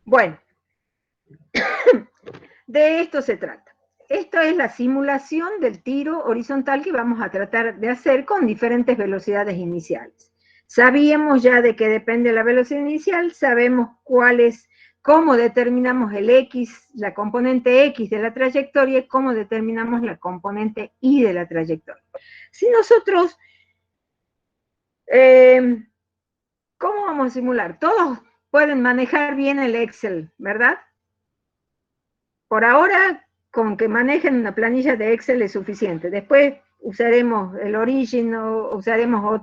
Bueno, de esto se trata. Esto es la simulación del tiro horizontal que vamos a tratar de hacer con diferentes velocidades iniciales. Sabíamos ya de que depende de la velocidad inicial, sabemos cómo determinamos el X, la componente X de la trayectoria, y cómo determinamos la componente Y de la trayectoria. Si nosotros, ¿cómo vamos a simular? Todos pueden manejar bien el Excel, ¿verdad? Por ahora, con que manejen una planilla de Excel es suficiente. Después usaremos el Origin o usaremos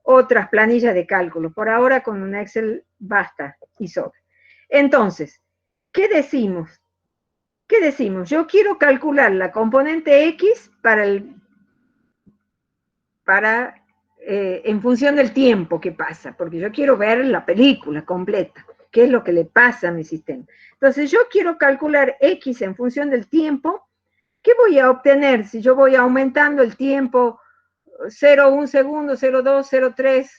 otras planillas de cálculo. Por ahora, con un Excel basta y sobra. Entonces, ¿qué decimos? ¿Qué decimos? Yo quiero calcular la componente X en función del tiempo que pasa, porque yo quiero ver la película completa, qué es lo que le pasa a mi sistema. Entonces, yo quiero calcular X en función del tiempo. ¿Qué voy a obtener si yo voy aumentando el tiempo 0,1 segundo, 0,2, 0,3?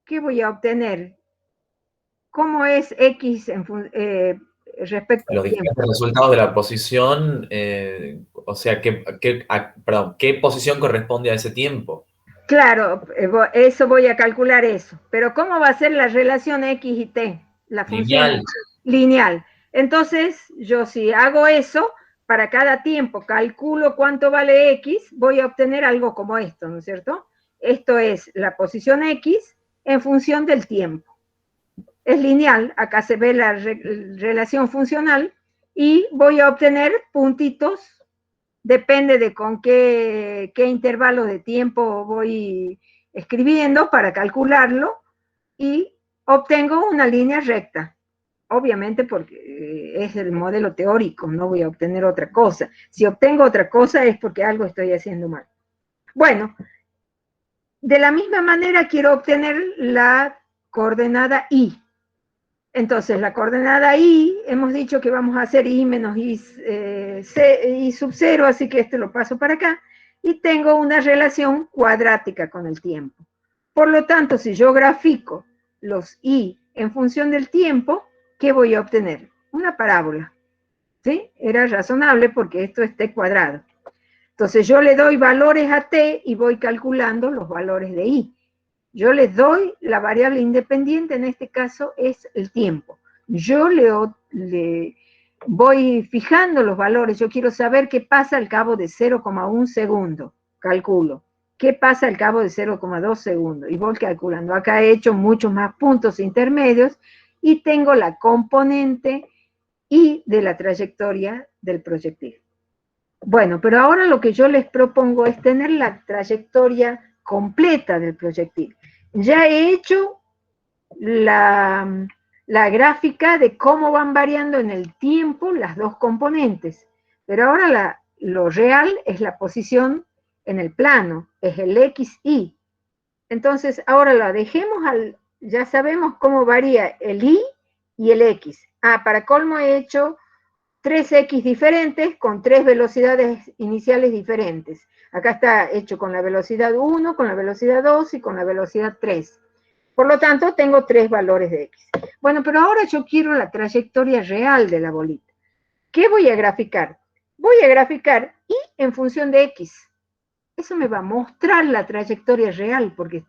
¿Qué voy a obtener? ¿Cómo es X respecto Los al tiempo? diferentes resultados de la posición, o sea, ¿qué posición corresponde a ese tiempo? Claro, eso voy a calcular eso. Pero ¿cómo va a ser la relación X y T? La función lineal. Entonces, yo si hago eso, para cada tiempo calculo cuánto vale X, voy a obtener algo como esto, ¿no es cierto? Esto es la posición X en función del tiempo. Es lineal, acá se ve la relación funcional, y voy a obtener puntitos, depende de con qué intervalo de tiempo voy escribiendo para calcularlo, y obtengo una línea recta. Obviamente porque es el modelo teórico, no voy a obtener otra cosa. Si obtengo otra cosa es porque algo estoy haciendo mal. Bueno, de la misma manera quiero obtener la coordenada Y. Entonces, la coordenada Y, hemos dicho que vamos a hacer Y menos Y sub 0, así que lo paso para acá, y tengo una relación cuadrática con el tiempo. Por lo tanto, si yo grafico los Y en función del tiempo, ¿qué voy a obtener? Una parábola. ¿Sí? Era razonable porque esto es t cuadrado. Entonces, yo le doy valores a t y voy calculando los valores de Y. Yo les doy la variable independiente, en este caso es el tiempo. Yo le voy fijando los valores, yo quiero saber qué pasa al cabo de 0,1 segundo, calculo. ¿Qué pasa al cabo de 0,2 segundos? Y voy calculando. Acá he hecho muchos más puntos intermedios y tengo la componente Y de la trayectoria del proyectil. Bueno, pero ahora lo que yo les propongo es tener la trayectoria completa del proyectil. Ya he hecho la gráfica de cómo van variando en el tiempo las dos componentes, pero ahora lo real es la posición en el plano, es el X, Y. Entonces, ahora la dejemos ya sabemos cómo varía el Y y el X. Para colmo he hecho 3X diferentes con 3 velocidades iniciales diferentes. Acá está hecho con la velocidad 1, con la velocidad 2 y con la velocidad 3. Por lo tanto, tengo 3 valores de X. Bueno, pero ahora yo quiero la trayectoria real de la bolita. ¿Qué voy a graficar? Voy a graficar Y en función de X. Eso me va a mostrar la trayectoria real, porque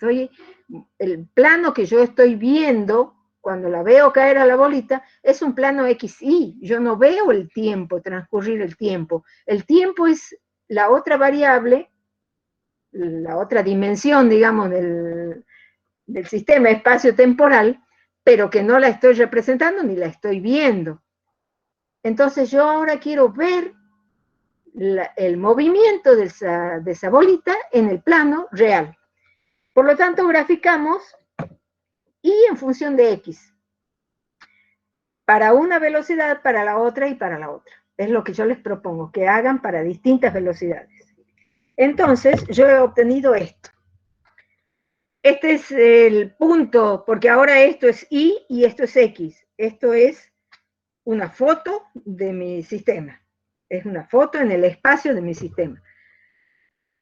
el plano que yo estoy viendo cuando la veo caer a la bolita es un plano XY. Yo no veo el tiempo, transcurrir el tiempo. El tiempo es la otra variable, la otra dimensión, digamos, del sistema espacio-temporal, pero que no la estoy representando ni la estoy viendo. Entonces yo ahora quiero ver el movimiento de esa bolita en el plano real. Por lo tanto, graficamos Y en función de X. Para una velocidad, para la otra y para la otra. Es lo que yo les propongo, que hagan para distintas velocidades. Entonces, yo he obtenido esto. Este es el punto, porque ahora esto es Y y esto es X. Esto es una foto de mi sistema. Es una foto en el espacio de mi sistema.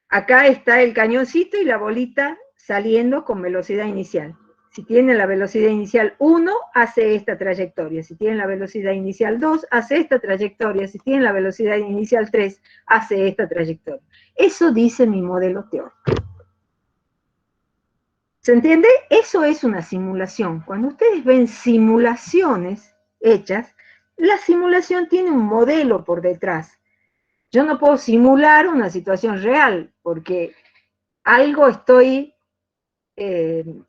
Acá está el cañoncito y la bolita saliendo con velocidad inicial. Si tiene la velocidad inicial 1, hace esta trayectoria. Si tiene la velocidad inicial 2, hace esta trayectoria. Si tiene la velocidad inicial 3, hace esta trayectoria. Eso dice mi modelo teórico. ¿Se entiende? Eso es una simulación. Cuando ustedes ven simulaciones hechas, la simulación tiene un modelo por detrás. Yo no puedo simular una situación real, porque algo estoy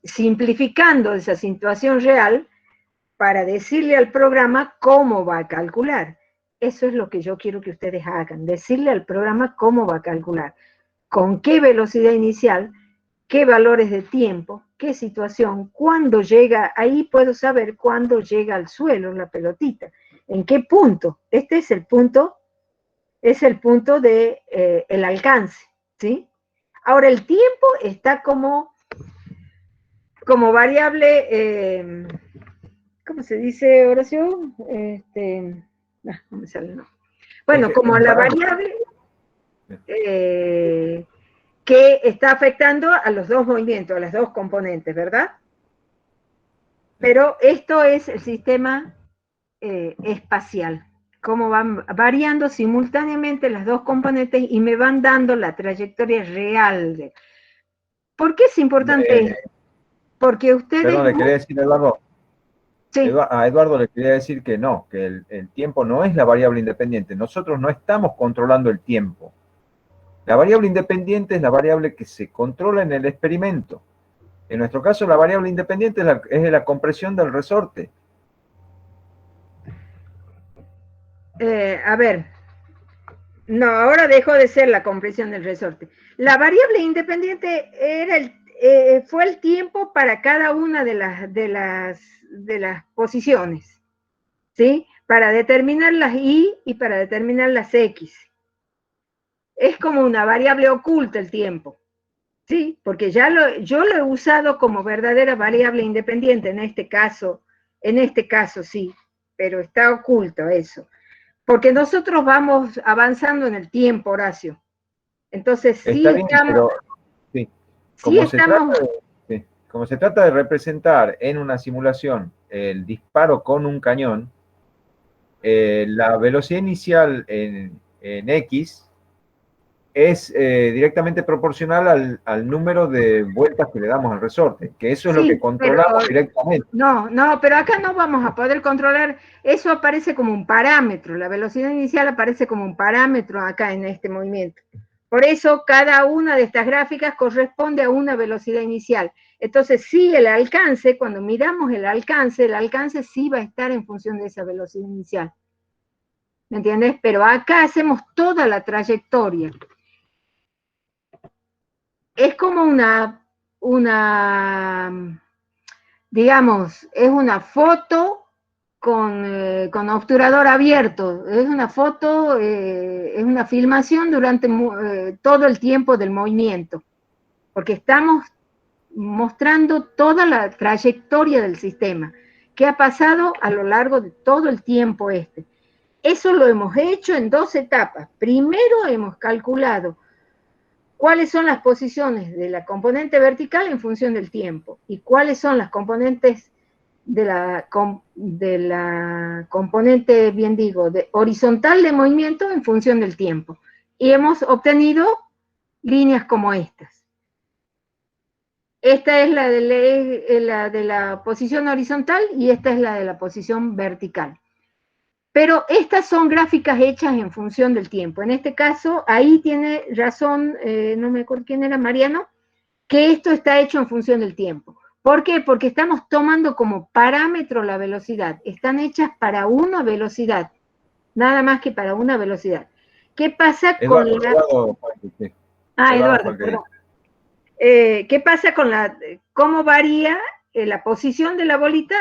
simplificando esa situación real para decirle al programa cómo va a calcular. Eso es lo que yo quiero que ustedes hagan, decirle al programa cómo va a calcular, con qué velocidad inicial, qué valores de tiempo, qué situación, cuándo llega, ahí puedo saber cuándo llega al suelo la pelotita, en qué punto. Este es el punto de el alcance, ¿sí? Ahora el tiempo está como variable, ¿cómo se dice, Horacio? No me sale, no. Bueno, como la variable que está afectando a los dos movimientos, a las dos componentes, ¿verdad? Pero esto es el sistema espacial, cómo van variando simultáneamente las dos componentes y me van dando la trayectoria real. ¿Por qué es importante esto? Porque ustedes... Perdón, le quería decir, Eduardo. Sí. A Eduardo le quería decir que no, que el tiempo no es la variable independiente. Nosotros no estamos controlando el tiempo. La variable independiente es la variable que se controla en el experimento. En nuestro caso, la variable independiente es la compresión del resorte. A ver, no, ahora dejó de ser la compresión del resorte. La variable independiente fue el tiempo para cada una de las posiciones, ¿sí? Para determinar las Y y para determinar las X. Es como una variable oculta el tiempo, ¿sí? Porque yo lo he usado como verdadera variable independiente en este caso sí, pero está oculto eso. Porque nosotros vamos avanzando en el tiempo, Horacio. Entonces, sí Está bien, estamos... pero sí, como se trata de representar en una simulación el disparo con un cañón, la velocidad inicial en X es directamente proporcional al número de vueltas que le damos al resorte, que eso es lo que controlamos directamente. No, pero acá no vamos a poder controlar, eso aparece como un parámetro, la velocidad inicial aparece como un parámetro acá en este movimiento. Por eso cada una de estas gráficas corresponde a una velocidad inicial. Entonces sí, el alcance, cuando miramos el alcance sí va a estar en función de esa velocidad inicial. ¿me entiendes? Pero acá hacemos toda la trayectoria. Es como digamos, es una foto con obturador abierto. Es una foto, es una filmación durante todo el tiempo del movimiento, porque estamos mostrando toda la trayectoria del sistema, que ha pasado a lo largo de todo el tiempo este. Eso lo hemos hecho en 2 etapas. Primero hemos calculado cuáles son las posiciones de la componente vertical en función del tiempo y cuáles son las componentes de la componente, bien digo, horizontal de movimiento en función del tiempo. Y hemos obtenido líneas como estas. Esta es la de la posición horizontal y esta es la de la posición vertical. Pero estas son gráficas hechas en función del tiempo. En este caso, ahí tiene razón, no me acuerdo quién era, Mariano, que esto está hecho en función del tiempo. ¿Por qué? Porque estamos tomando como parámetro la velocidad. Están hechas para una velocidad, nada más que para una velocidad. ¿Qué pasa con la... Eduardo, perdón. ¿Qué pasa con cómo varía la posición de la bolita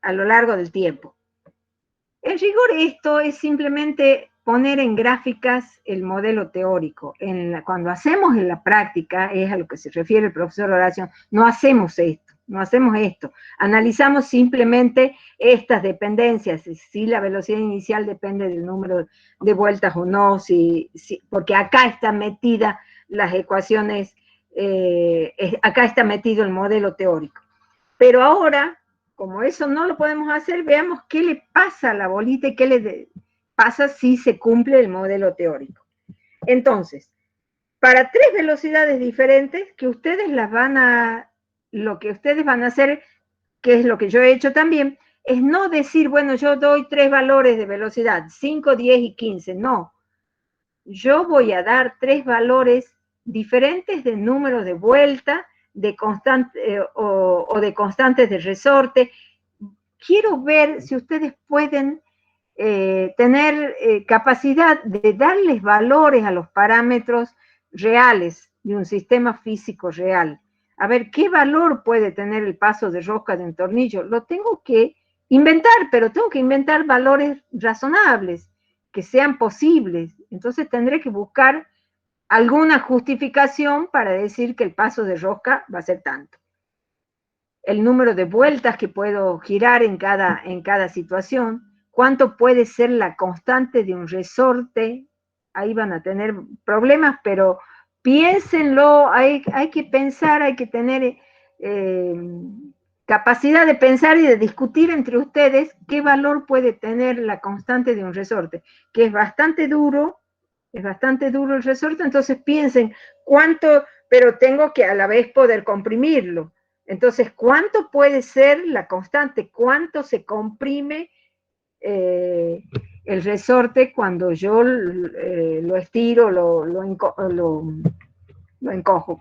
a lo largo del tiempo? En rigor, esto es simplemente poner en gráficas el modelo teórico. Cuando hacemos en la práctica, es a lo que se refiere el profesor Horacio, no hacemos esto. Analizamos simplemente estas dependencias, si la velocidad inicial depende del número de vueltas o no, porque acá están metidas las ecuaciones, acá está metido el modelo teórico. Pero ahora, como eso no lo podemos hacer, veamos qué le pasa a la bolita y qué le pasa si se cumple el modelo teórico. Entonces, para 3 velocidades diferentes, que ustedes lo que ustedes van a hacer, que es lo que yo he hecho también, es no decir, bueno, yo doy 3 valores de velocidad, 5, 10 y 15, no. Yo voy a dar 3 valores diferentes de número de vuelta, de constante, o de constantes de resorte. Quiero ver si ustedes pueden tener capacidad de darles valores a los parámetros reales de un sistema físico real. A ver, ¿qué valor puede tener el paso de rosca de un tornillo? Lo tengo que inventar, pero tengo que inventar valores razonables, que sean posibles. Entonces tendré que buscar alguna justificación para decir que el paso de rosca va a ser tanto. El número de vueltas que puedo girar en cada situación, cuánto puede ser la constante de un resorte, ahí van a tener problemas, pero piénsenlo, hay que pensar, hay que tener capacidad de pensar y de discutir entre ustedes qué valor puede tener la constante de un resorte, que es bastante duro el resorte, entonces piensen cuánto, pero tengo que a la vez poder comprimirlo. Entonces, ¿cuánto puede ser la constante? ¿Cuánto se comprime el resorte cuando yo lo estiro, lo encojo?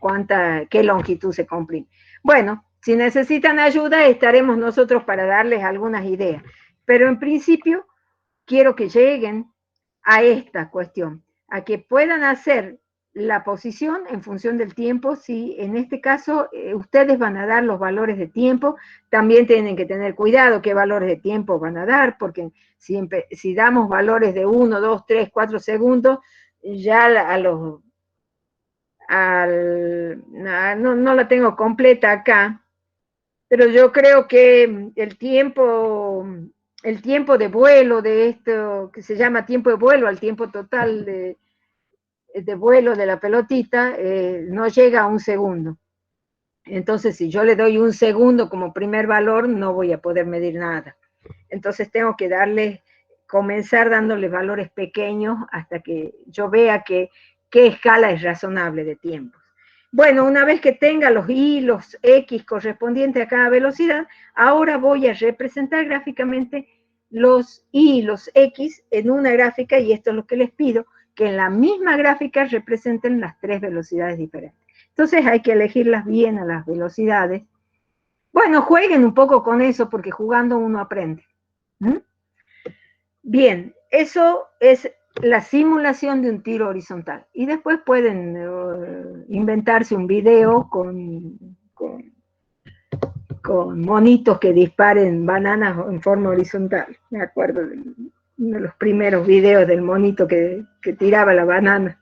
¿Qué longitud se comprime? Bueno, si necesitan ayuda, estaremos nosotros para darles algunas ideas. Pero en principio, quiero que lleguen a esta cuestión, a que puedan hacer la posición en función del tiempo. Si en este caso ustedes van a dar los valores de tiempo, también tienen que tener cuidado qué valores de tiempo van a dar, porque si damos valores de 1, 2, 3, 4 segundos, ya no la tengo completa acá, pero yo creo que el tiempo de vuelo de esto, que se llama tiempo de vuelo al tiempo total de vuelo de la pelotita, no llega a 1 segundo. Entonces, si yo le doy 1 segundo como primer valor, no voy a poder medir nada. Entonces, tengo que comenzar dándoles valores pequeños hasta que yo vea qué escala es razonable de tiempos. Bueno, una vez que tenga los y, los x correspondientes a cada velocidad, ahora voy a representar gráficamente los y y los x en una gráfica, y esto es lo que les pido, que en la misma gráfica representen las 3 velocidades diferentes. Entonces hay que elegirlas bien a las velocidades. Bueno, jueguen un poco con eso, porque jugando uno aprende. Bien, eso es la simulación de un tiro horizontal. Y después pueden inventarse un video con monitos que disparen bananas en forma horizontal. Me acuerdo de uno de los primeros videos del monito que tiraba la banana.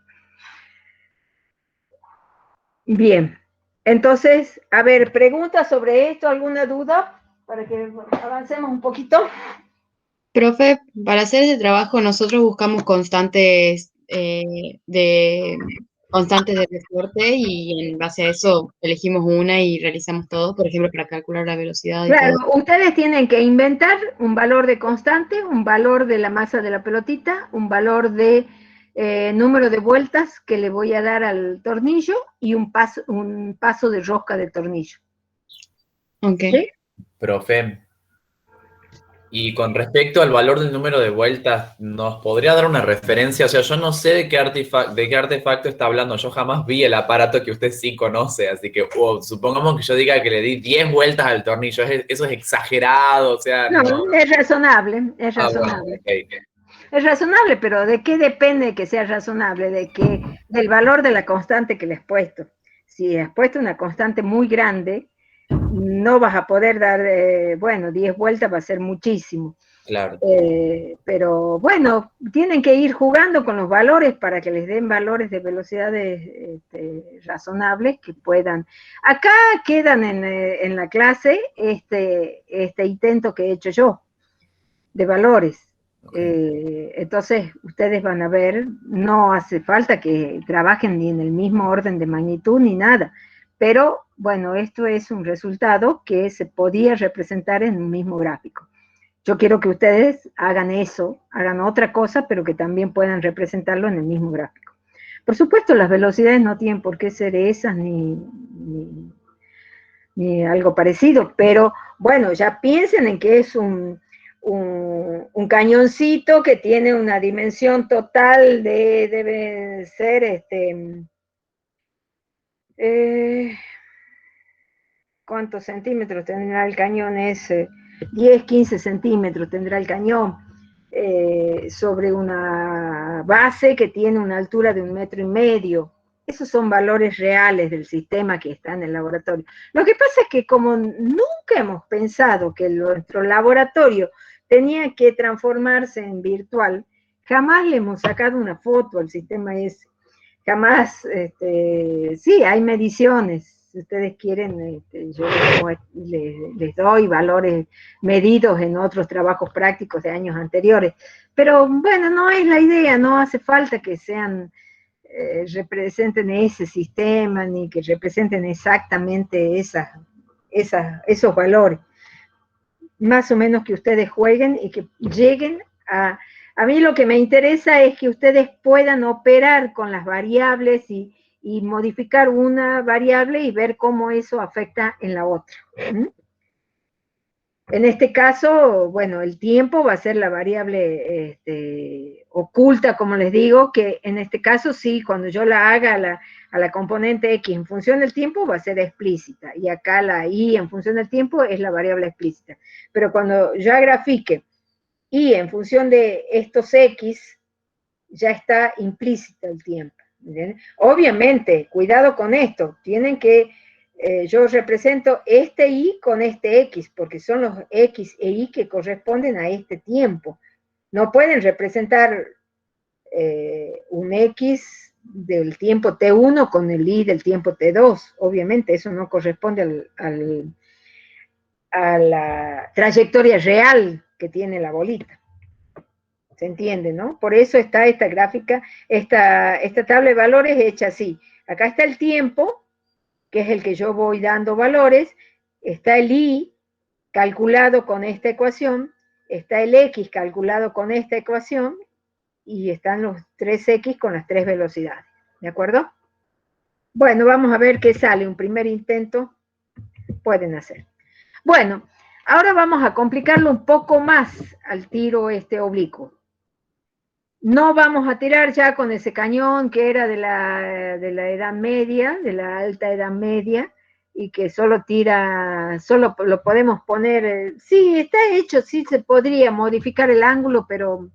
Bien, entonces, a ver, ¿preguntas sobre esto? ¿Alguna duda? Para que avancemos un poquito. Profe, para hacer ese trabajo nosotros buscamos constantes de resorte y en base a eso elegimos una y realizamos todo, por ejemplo, para calcular la velocidad y Claro, todo. ustedes tienen que inventar un valor de constante, un valor de la masa de la pelotita, un valor de número de vueltas que le voy a dar al tornillo y un paso de rosca de tornillo. Ok. ¿Sí? Profe, y con respecto al valor del número de vueltas, ¿nos podría dar una referencia? O sea, yo no sé de qué artefacto está hablando. Yo jamás vi el aparato que usted sí conoce. Así que supongamos que yo diga que le di 10 vueltas al tornillo. Eso es exagerado. O sea, No, no. es razonable, es Ah, bueno, razonable. ok. Es razonable, pero ¿de qué depende que sea razonable? Del valor de la constante que le has puesto. Si has puesto una constante muy grande, no vas a poder dar, 10 vueltas va a ser muchísimo. Claro. Pero bueno, tienen que ir jugando con los valores para que les den valores de velocidades razonables que puedan. Acá quedan en la clase este intento que he hecho yo de valores. Entonces, ustedes van a ver, no hace falta que trabajen ni en el mismo orden de magnitud ni nada, pero bueno, esto es un resultado que se podía representar en un mismo gráfico. Yo quiero que ustedes hagan eso, hagan otra cosa, pero que también puedan representarlo en el mismo gráfico. Por supuesto, las velocidades no tienen por qué ser esas ni algo parecido, pero bueno, ya piensen en que es un cañoncito que tiene una dimensión total debe ser, ¿cuántos centímetros tendrá el cañón? Es 10, 15 centímetros tendrá el cañón, sobre una base que tiene una altura de 1,5 metros. Esos son valores reales del sistema que está en el laboratorio. Lo que pasa es que como nunca hemos pensado que nuestro laboratorio tenía que transformarse en virtual, jamás le hemos sacado una foto al sistema ese. Jamás, sí, hay mediciones. Si ustedes quieren, yo les doy valores medidos en otros trabajos prácticos de años anteriores. Pero bueno, no es la idea, no hace falta que representen ese sistema, ni que representen exactamente esos valores. Más o menos que ustedes jueguen y que lleguen a mí lo que me interesa es que ustedes puedan operar con las variables y modificar una variable y ver cómo eso afecta en la otra. ¿Mm? En este caso, bueno, el tiempo va a ser la variable oculta, como les digo, que en este caso sí, cuando yo la haga a la componente X en función del tiempo va a ser explícita, y acá la Y en función del tiempo es la variable explícita. Pero cuando ya grafique Y en función de estos X, ya está implícita el tiempo. ¿Bien? Obviamente, cuidado con esto, tienen que yo represento este Y con este X, porque son los X e Y que corresponden a este tiempo. No pueden representar un X del tiempo T1 con el Y del tiempo T2. Obviamente, eso no corresponde a la trayectoria real que tiene la bolita. ¿Se entiende, no? Por eso está esta gráfica, esta tabla de valores hecha así. Acá está el tiempo, que es el que yo voy dando valores, está el Y calculado con esta ecuación, está el X calculado con esta ecuación, y están los 3X con las 3 velocidades. ¿De acuerdo? Bueno, vamos a ver qué sale. Un primer intento pueden hacer. Bueno, ahora vamos a complicarlo un poco más al tiro oblicuo. No vamos a tirar ya con ese cañón que era de la Edad Media, de la Alta Edad Media, y que solo tira, solo lo podemos poner, sí, está hecho, sí se podría modificar el ángulo, pero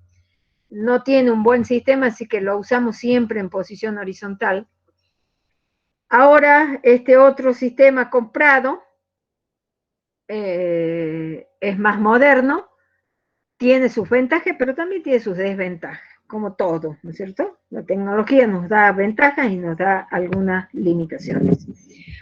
no tiene un buen sistema, así que lo usamos siempre en posición horizontal. Ahora, este otro sistema comprado es más moderno, tiene sus ventajas, pero también tiene sus desventajas, como todo, ¿no es cierto? La tecnología nos da ventajas y nos da algunas limitaciones.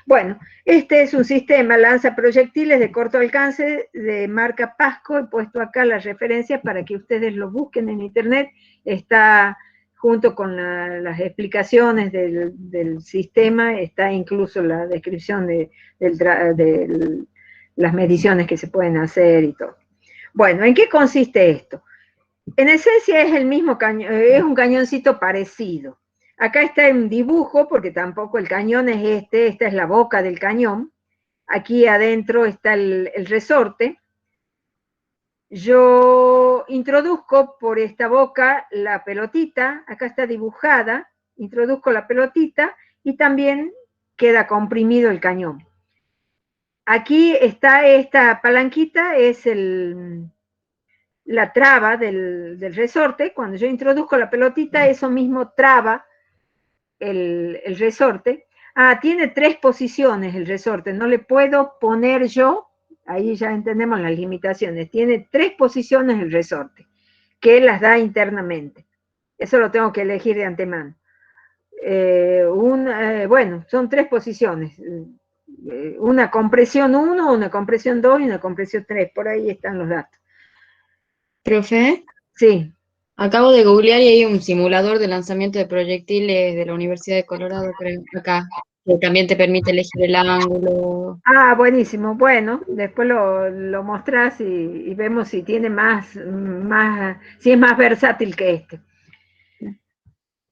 Bueno, este es un sistema lanzaproyectiles de corto alcance de marca Pasco. He puesto acá las referencias para que ustedes lo busquen en internet. Está junto con las explicaciones del sistema, está incluso la descripción de las mediciones que se pueden hacer y todo. Bueno, ¿en qué consiste esto? En esencia es el mismo cañón, es un cañoncito parecido. Acá está en dibujo, porque tampoco el cañón es esta es la boca del cañón. Aquí adentro está el resorte. Yo introduzco por esta boca la pelotita, acá está dibujada, introduzco la pelotita y también queda comprimido el cañón. Aquí está esta palanquita, es la traba del resorte. Cuando yo introduzco la pelotita, eso mismo traba el resorte. Tiene 3 posiciones el resorte, no le puedo poner yo, ahí ya entendemos las limitaciones, tiene 3 posiciones el resorte, que las da internamente. Eso lo tengo que elegir de antemano. Bueno, son 3 posiciones, una compresión 1, una compresión 2 y una compresión 3, por ahí están los datos. Profe, Sí. acabo de googlear y hay un simulador de lanzamiento de proyectiles de la Universidad de Colorado, creo, acá, que también te permite elegir el ángulo. Buenísimo. Bueno, después lo mostrás y vemos si tiene si es más versátil que este.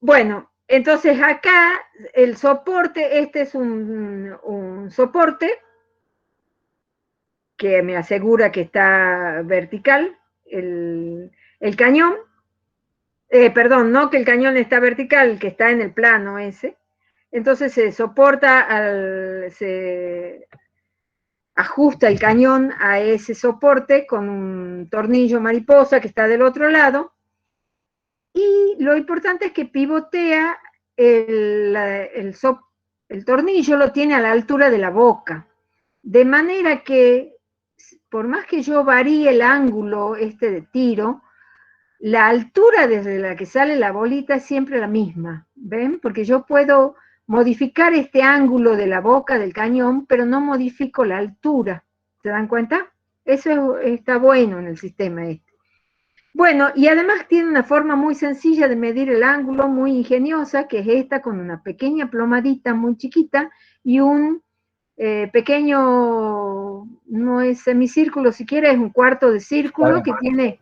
Bueno, entonces acá el soporte, este es un soporte que me asegura que está vertical el cañón. Perdón, no que el cañón está vertical, que está en el plano ese. Entonces se soporta, se ajusta el cañón a ese soporte con un tornillo mariposa que está del otro lado. Y lo importante es que pivotea el tornillo, lo tiene a la altura de la boca. De manera que, por más que yo varíe el ángulo de tiro, la altura desde la que sale la bolita es siempre la misma, ¿ven? Porque yo puedo modificar este ángulo de la boca del cañón, pero no modifico la altura, ¿se dan cuenta? Eso está bueno en el sistema este. Bueno, y además tiene una forma muy sencilla de medir el ángulo, muy ingeniosa, que es esta, con una pequeña plomadita muy chiquita y un pequeño, no es semicírculo siquiera, es un cuarto de círculo que tiene...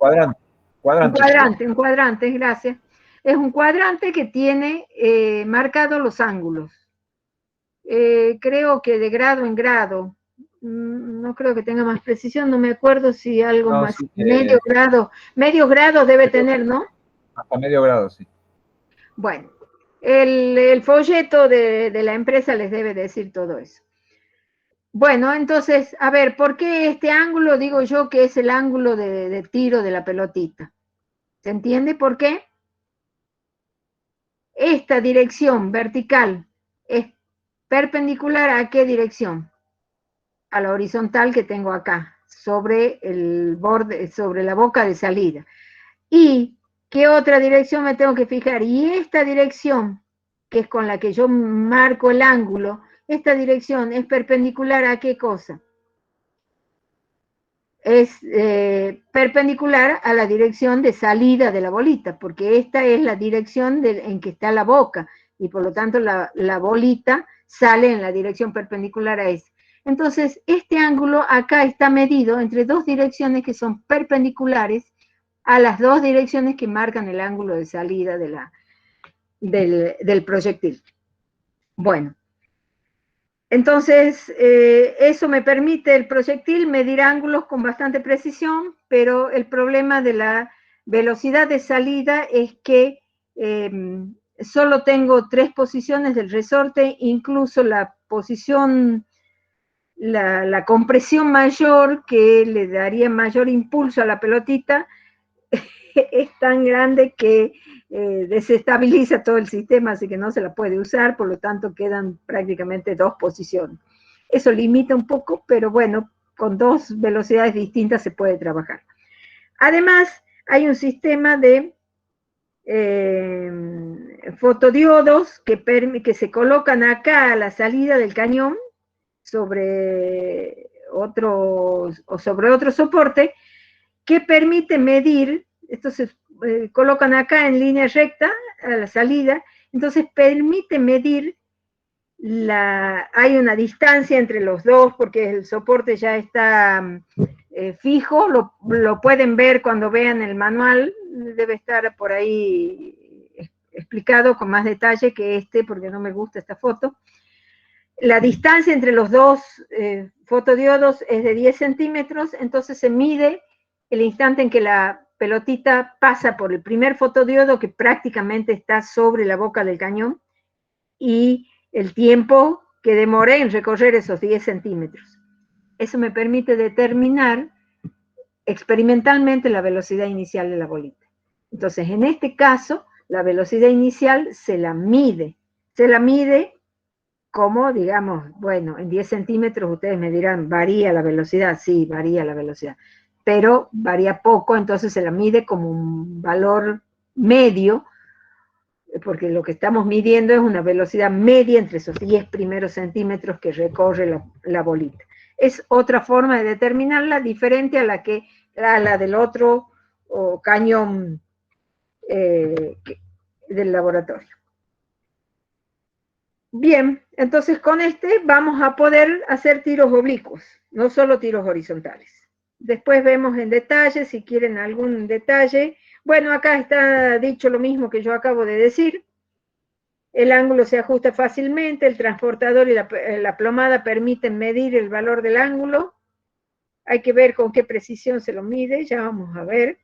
Un cuadrante, gracias. Es un cuadrante que tiene marcados los ángulos. Creo que de grado en grado. No creo que tenga más precisión, no me acuerdo si algo más. Sí, medio grado debe tener, ¿no? Hasta medio grado, sí. Bueno, el folleto de la empresa les debe decir todo eso. Bueno, entonces, a ver, ¿por qué este ángulo? Digo yo que es el ángulo de tiro de la pelotita. ¿Se entiende por qué? Esta dirección vertical es perpendicular ¿a qué dirección? A la horizontal que tengo acá, sobre el borde, sobre la boca de salida. ¿Y qué otra dirección me tengo que fijar? Y esta dirección, que es con la que yo marco el ángulo, esta dirección es perpendicular ¿a qué cosa? Es perpendicular a la dirección de salida de la bolita, porque esta es la dirección en que está la boca, y por lo tanto la bolita sale en la dirección perpendicular a esa. Entonces, este ángulo acá está medido entre 2 direcciones que son perpendiculares a las 2 direcciones que marcan el ángulo de salida del proyectil. Bueno, entonces, eso me permite el proyectil medir ángulos con bastante precisión, pero el problema de la velocidad de salida es que solo tengo 3 posiciones del resorte, incluso la posición la compresión mayor que le daría mayor impulso a la pelotita es tan grande que desestabiliza todo el sistema, así que no se la puede usar, por lo tanto quedan prácticamente dos posiciones. Eso limita un poco, pero bueno, con dos velocidades distintas se puede trabajar. Además, hay un sistema de fotodiodos que se colocan acá a la salida del cañón sobre otro soporte que permite medir, estos se colocan acá en línea recta a la salida, entonces permite medir hay una distancia entre los dos porque el soporte ya está fijo, lo pueden ver cuando vean el manual, debe estar por ahí explicado con más detalle que porque no me gusta esta foto. La distancia entre los dos fotodiodos es de 10 centímetros, entonces se mide el instante en que la pelotita pasa por el primer fotodiodo que prácticamente está sobre la boca del cañón y el tiempo que demore en recorrer esos 10 centímetros. Eso me permite determinar experimentalmente la velocidad inicial de la bolita. Entonces, en este caso, la velocidad inicial se la mide como, digamos, bueno, en 10 centímetros ustedes me dirán, ¿varía la velocidad? Sí, varía la velocidad, pero varía poco, entonces se la mide como un valor medio, porque lo que estamos midiendo es una velocidad media entre esos 10 primeros centímetros que recorre la bolita. Es otra forma de determinarla, diferente a la del otro cañón del laboratorio. Bien, entonces con vamos a poder hacer tiros oblicuos, no solo tiros horizontales. Después vemos en detalle, si quieren algún detalle. Bueno, acá está dicho lo mismo que yo acabo de decir. El ángulo se ajusta fácilmente, el transportador y la plomada permiten medir el valor del ángulo. Hay que ver con qué precisión se lo mide, ya vamos a ver.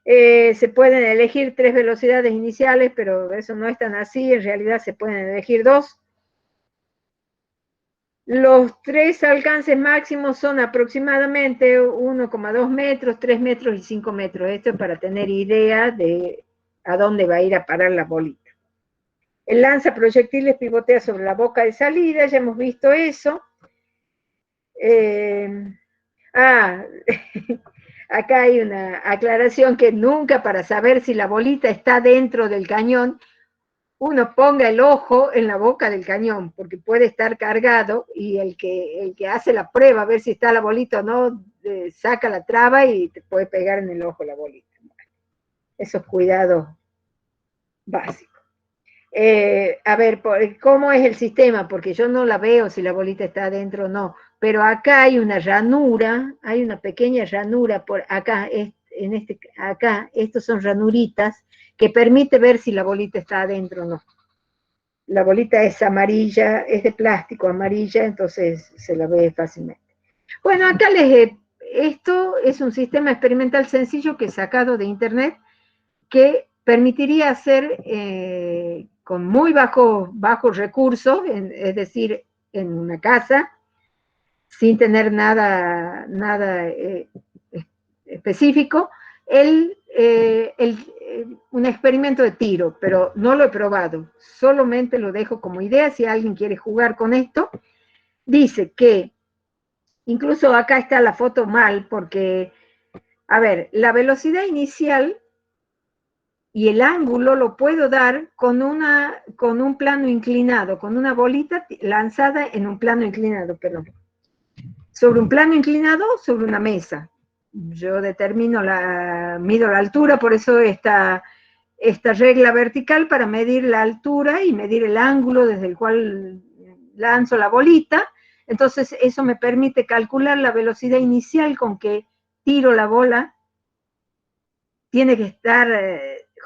Se pueden elegir 3 velocidades iniciales, pero eso no es tan así, en realidad se pueden elegir 2. Los 3 alcances máximos son aproximadamente 1,2 metros, 3 metros y 5 metros. Esto es para tener idea de a dónde va a ir a parar la bolita. El lanzaproyectiles pivotea sobre la boca de salida, ya hemos visto eso. Acá hay una aclaración que nunca, para saber si la bolita está dentro del cañón, uno ponga el ojo en la boca del cañón, porque puede estar cargado y el que hace la prueba a ver si está la bolita o no, saca la traba y te puede pegar en el ojo la bolita. Esos cuidados básicos. A ver, ¿cómo es el sistema? Porque yo no la veo si la bolita está adentro o no, pero acá hay una ranura, hay una pequeña ranura por acá, acá, estos son ranuritas que permite ver si la bolita está adentro o no. La bolita es amarilla, es de plástico amarilla, entonces se la ve fácilmente. Bueno, acá esto es un sistema experimental sencillo que he sacado de internet que permitiría hacer con muy bajos recursos, es decir, en una casa, sin tener nada específico, un experimento de tiro, pero no lo he probado, solamente lo dejo como idea si alguien quiere jugar con esto. Dice que, incluso acá está la foto mal, porque, a ver, la velocidad inicial y el ángulo lo puedo dar con un plano inclinado, con una bolita lanzada en un plano inclinado, perdón. Sobre un plano inclinado, sobre una mesa. Yo mido la altura, por eso esta regla vertical para medir la altura y medir el ángulo desde el cual lanzo la bolita. Entonces eso me permite calcular la velocidad inicial con que tiro la bola. Tiene que estar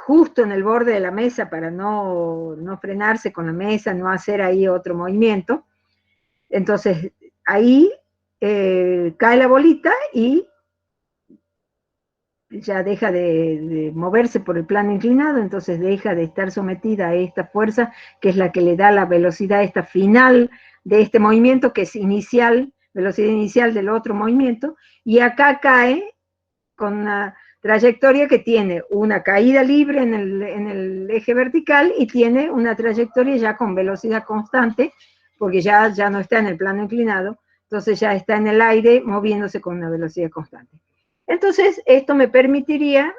justo en el borde de la mesa para no frenarse con la mesa, no hacer ahí otro movimiento. Entonces ahí cae la bolita y ya deja de moverse por el plano inclinado, entonces deja de estar sometida a esta fuerza, que es la que le da la velocidad esta final de este movimiento, que es inicial, velocidad inicial del otro movimiento, y acá cae con una trayectoria que tiene una caída libre en el eje vertical y tiene una trayectoria ya con velocidad constante, porque ya no está en el plano inclinado, entonces ya está en el aire moviéndose con una velocidad constante. Entonces, esto me permitiría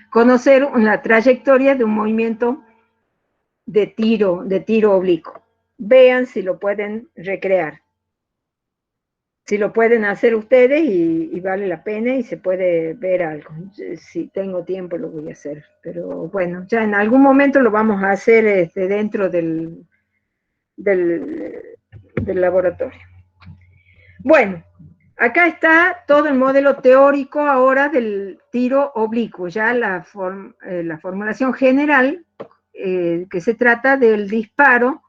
conocer una trayectoria de un movimiento de tiro oblicuo. Vean si lo pueden recrear. Si lo pueden hacer ustedes y vale la pena y se puede ver algo. Si tengo tiempo lo voy a hacer. Pero bueno, ya en algún momento lo vamos a hacer dentro del laboratorio. Bueno, acá está todo el modelo teórico ahora del tiro oblicuo, ya la formulación general, que se trata del disparo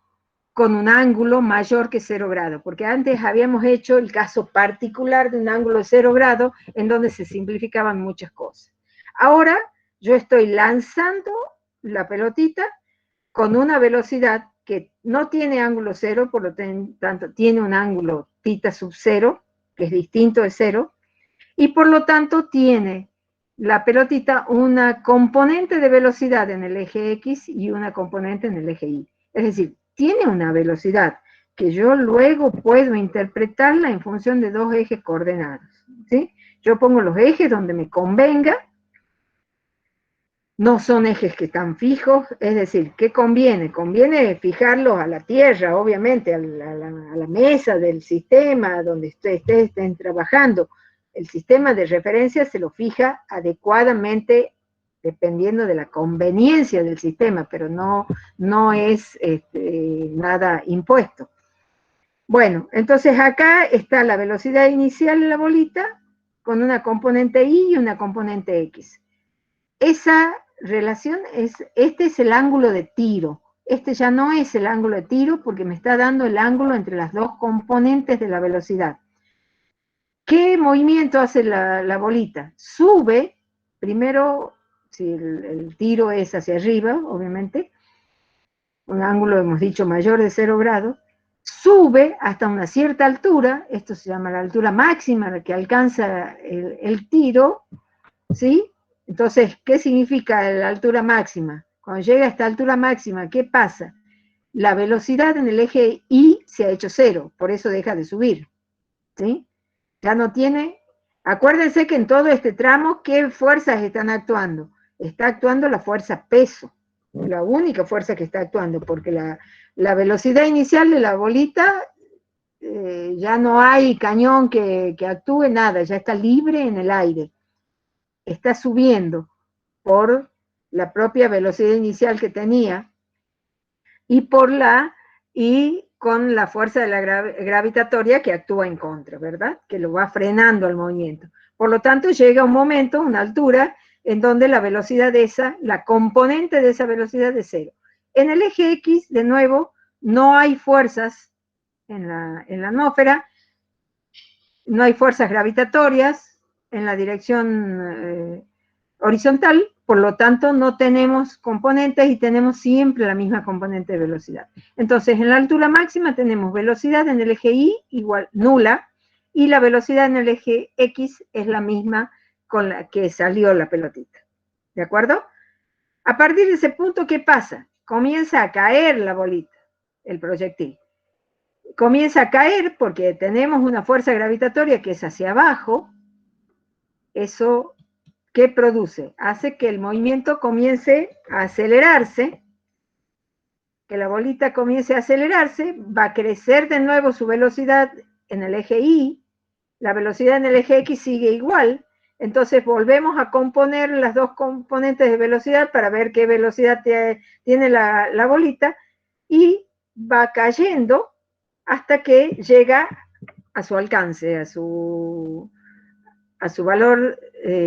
con un ángulo mayor que 0 grados, porque antes habíamos hecho el caso particular de un ángulo de 0 grados, en donde se simplificaban muchas cosas. Ahora yo estoy lanzando la pelotita con una velocidad que no tiene ángulo 0, por lo tanto tiene un ángulo θ sub 0, que es distinto de 0, y por lo tanto tiene la pelotita una componente de velocidad en el eje X y una componente en el eje Y. Es decir, tiene una velocidad que yo luego puedo interpretarla en función de dos ejes coordenados, ¿sí? Yo pongo los ejes donde me convenga, no son ejes que están fijos, es decir, ¿qué conviene? Conviene fijarlos a la tierra, obviamente, a la mesa del sistema donde ustedes estén trabajando. El sistema de referencia se lo fija adecuadamente dependiendo de la conveniencia del sistema, pero no es nada impuesto. Bueno, entonces acá está la velocidad inicial de la bolita con una componente Y y una componente X. Esa relación este es el ángulo de tiro. Este ya no es el ángulo de tiro porque me está dando el ángulo entre las dos componentes de la velocidad. ¿Qué movimiento hace la bolita? Sube, primero, si el tiro es hacia arriba, obviamente, un ángulo, hemos dicho, mayor de 0 grados, sube hasta una cierta altura, esto se llama la altura máxima a la que alcanza el tiro, ¿sí? Entonces, ¿qué significa la altura máxima? Cuando llega a esta altura máxima, ¿qué pasa? La velocidad en el eje Y se ha hecho 0, por eso deja de subir, ¿sí? Ya no tiene... Acuérdense que en todo este tramo, ¿qué fuerzas están actuando? Está actuando la fuerza peso, la única fuerza que está actuando, porque la velocidad inicial de la bolita, ya no hay cañón que actúe, nada, ya está libre en el aire. Está subiendo por la propia velocidad inicial que tenía y con la fuerza de la gravitatoria que actúa en contra, ¿verdad? Que lo va frenando al movimiento. Por lo tanto, llega un momento, una altura, en donde la velocidad de la componente de esa velocidad es 0. En el eje X, de nuevo, no hay fuerzas en la atmósfera, no hay fuerzas gravitatorias en la dirección horizontal, por lo tanto no tenemos componentes y tenemos siempre la misma componente de velocidad. Entonces en la altura máxima tenemos velocidad en el eje Y igual nula, y la velocidad en el eje X es la misma con la que salió la pelotita. ¿De acuerdo? A partir de ese punto, ¿qué pasa? Comienza a caer la bolita, el proyectil. Comienza a caer porque tenemos una fuerza gravitatoria que es hacia abajo. Eso, ¿qué produce? Hace que el movimiento comience a acelerarse, que la bolita comience a acelerarse, va a crecer de nuevo su velocidad en el eje Y, la velocidad en el eje X sigue igual, entonces volvemos a componer las dos componentes de velocidad para ver qué velocidad tiene la bolita, y va cayendo hasta que llega a su alcance, a su valor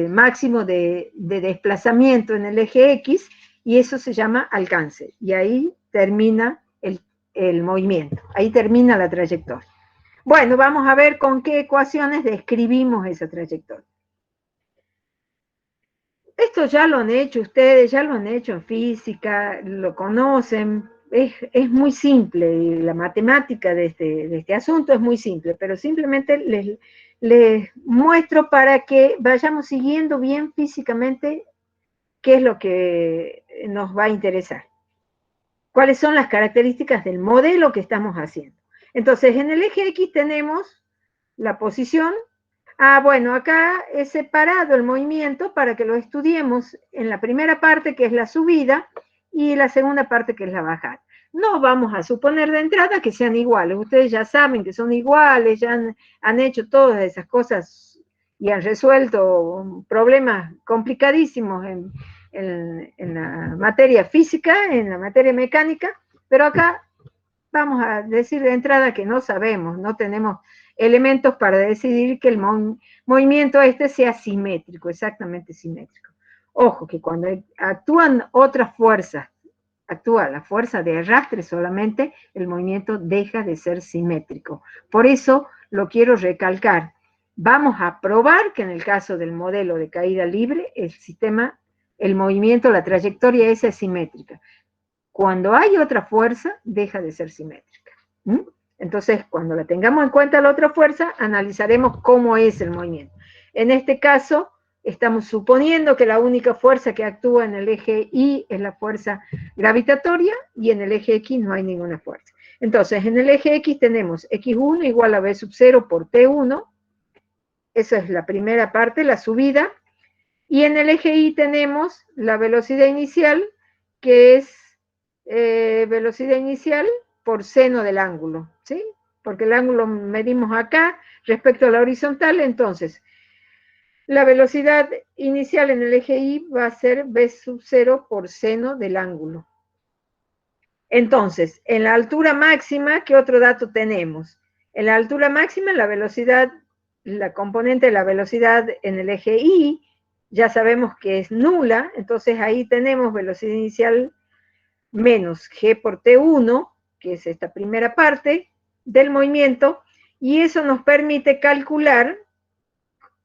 máximo de desplazamiento en el eje X, y eso se llama alcance, y ahí termina el movimiento, ahí termina la trayectoria. Bueno, vamos a ver con qué ecuaciones describimos esa trayectoria. Esto ya lo han hecho ustedes, ya lo han hecho en física, lo conocen, es muy simple, y la matemática de este asunto es muy simple, pero simplemente les muestro para que vayamos siguiendo bien físicamente qué es lo que nos va a interesar. ¿Cuáles son las características del modelo que estamos haciendo? Entonces, en el eje X tenemos la posición. Bueno, acá he separado el movimiento para que lo estudiemos en la primera parte, que es la subida, y la segunda parte, que es la bajada. No vamos a suponer de entrada que sean iguales. Ustedes ya saben que son iguales, ya han hecho todas esas cosas y han resuelto problemas complicadísimos en la materia física, en la materia mecánica, pero acá vamos a decir de entrada que no sabemos, no tenemos elementos para decidir que el movimiento este sea simétrico, exactamente simétrico. Ojo, que cuando actúan otras fuerzas, actúa la fuerza de arrastre solamente, el movimiento deja de ser simétrico. Por eso lo quiero recalcar. Vamos a probar que en el caso del modelo de caída libre, el sistema, el movimiento, la trayectoria es simétrica. Cuando hay otra fuerza, deja de ser simétrica. Entonces, cuando la tengamos en cuenta la otra fuerza, analizaremos cómo es el movimiento. En este caso, estamos suponiendo que la única fuerza que actúa en el eje Y es la fuerza gravitatoria, y en el eje X no hay ninguna fuerza. Entonces, en el eje X tenemos X1 igual a V sub 0 por T1, esa es la primera parte, la subida, y en el eje Y tenemos la velocidad inicial, que es velocidad inicial por seno del ángulo, ¿sí? Porque el ángulo medimos acá respecto a la horizontal, entonces la velocidad inicial en el eje Y va a ser V sub 0 por seno del ángulo. Entonces, en la altura máxima, ¿qué otro dato tenemos? En la altura máxima, la velocidad, la componente de la velocidad en el eje Y, ya sabemos que es nula, entonces ahí tenemos velocidad inicial menos G por T1, que es esta primera parte del movimiento, y eso nos permite calcular,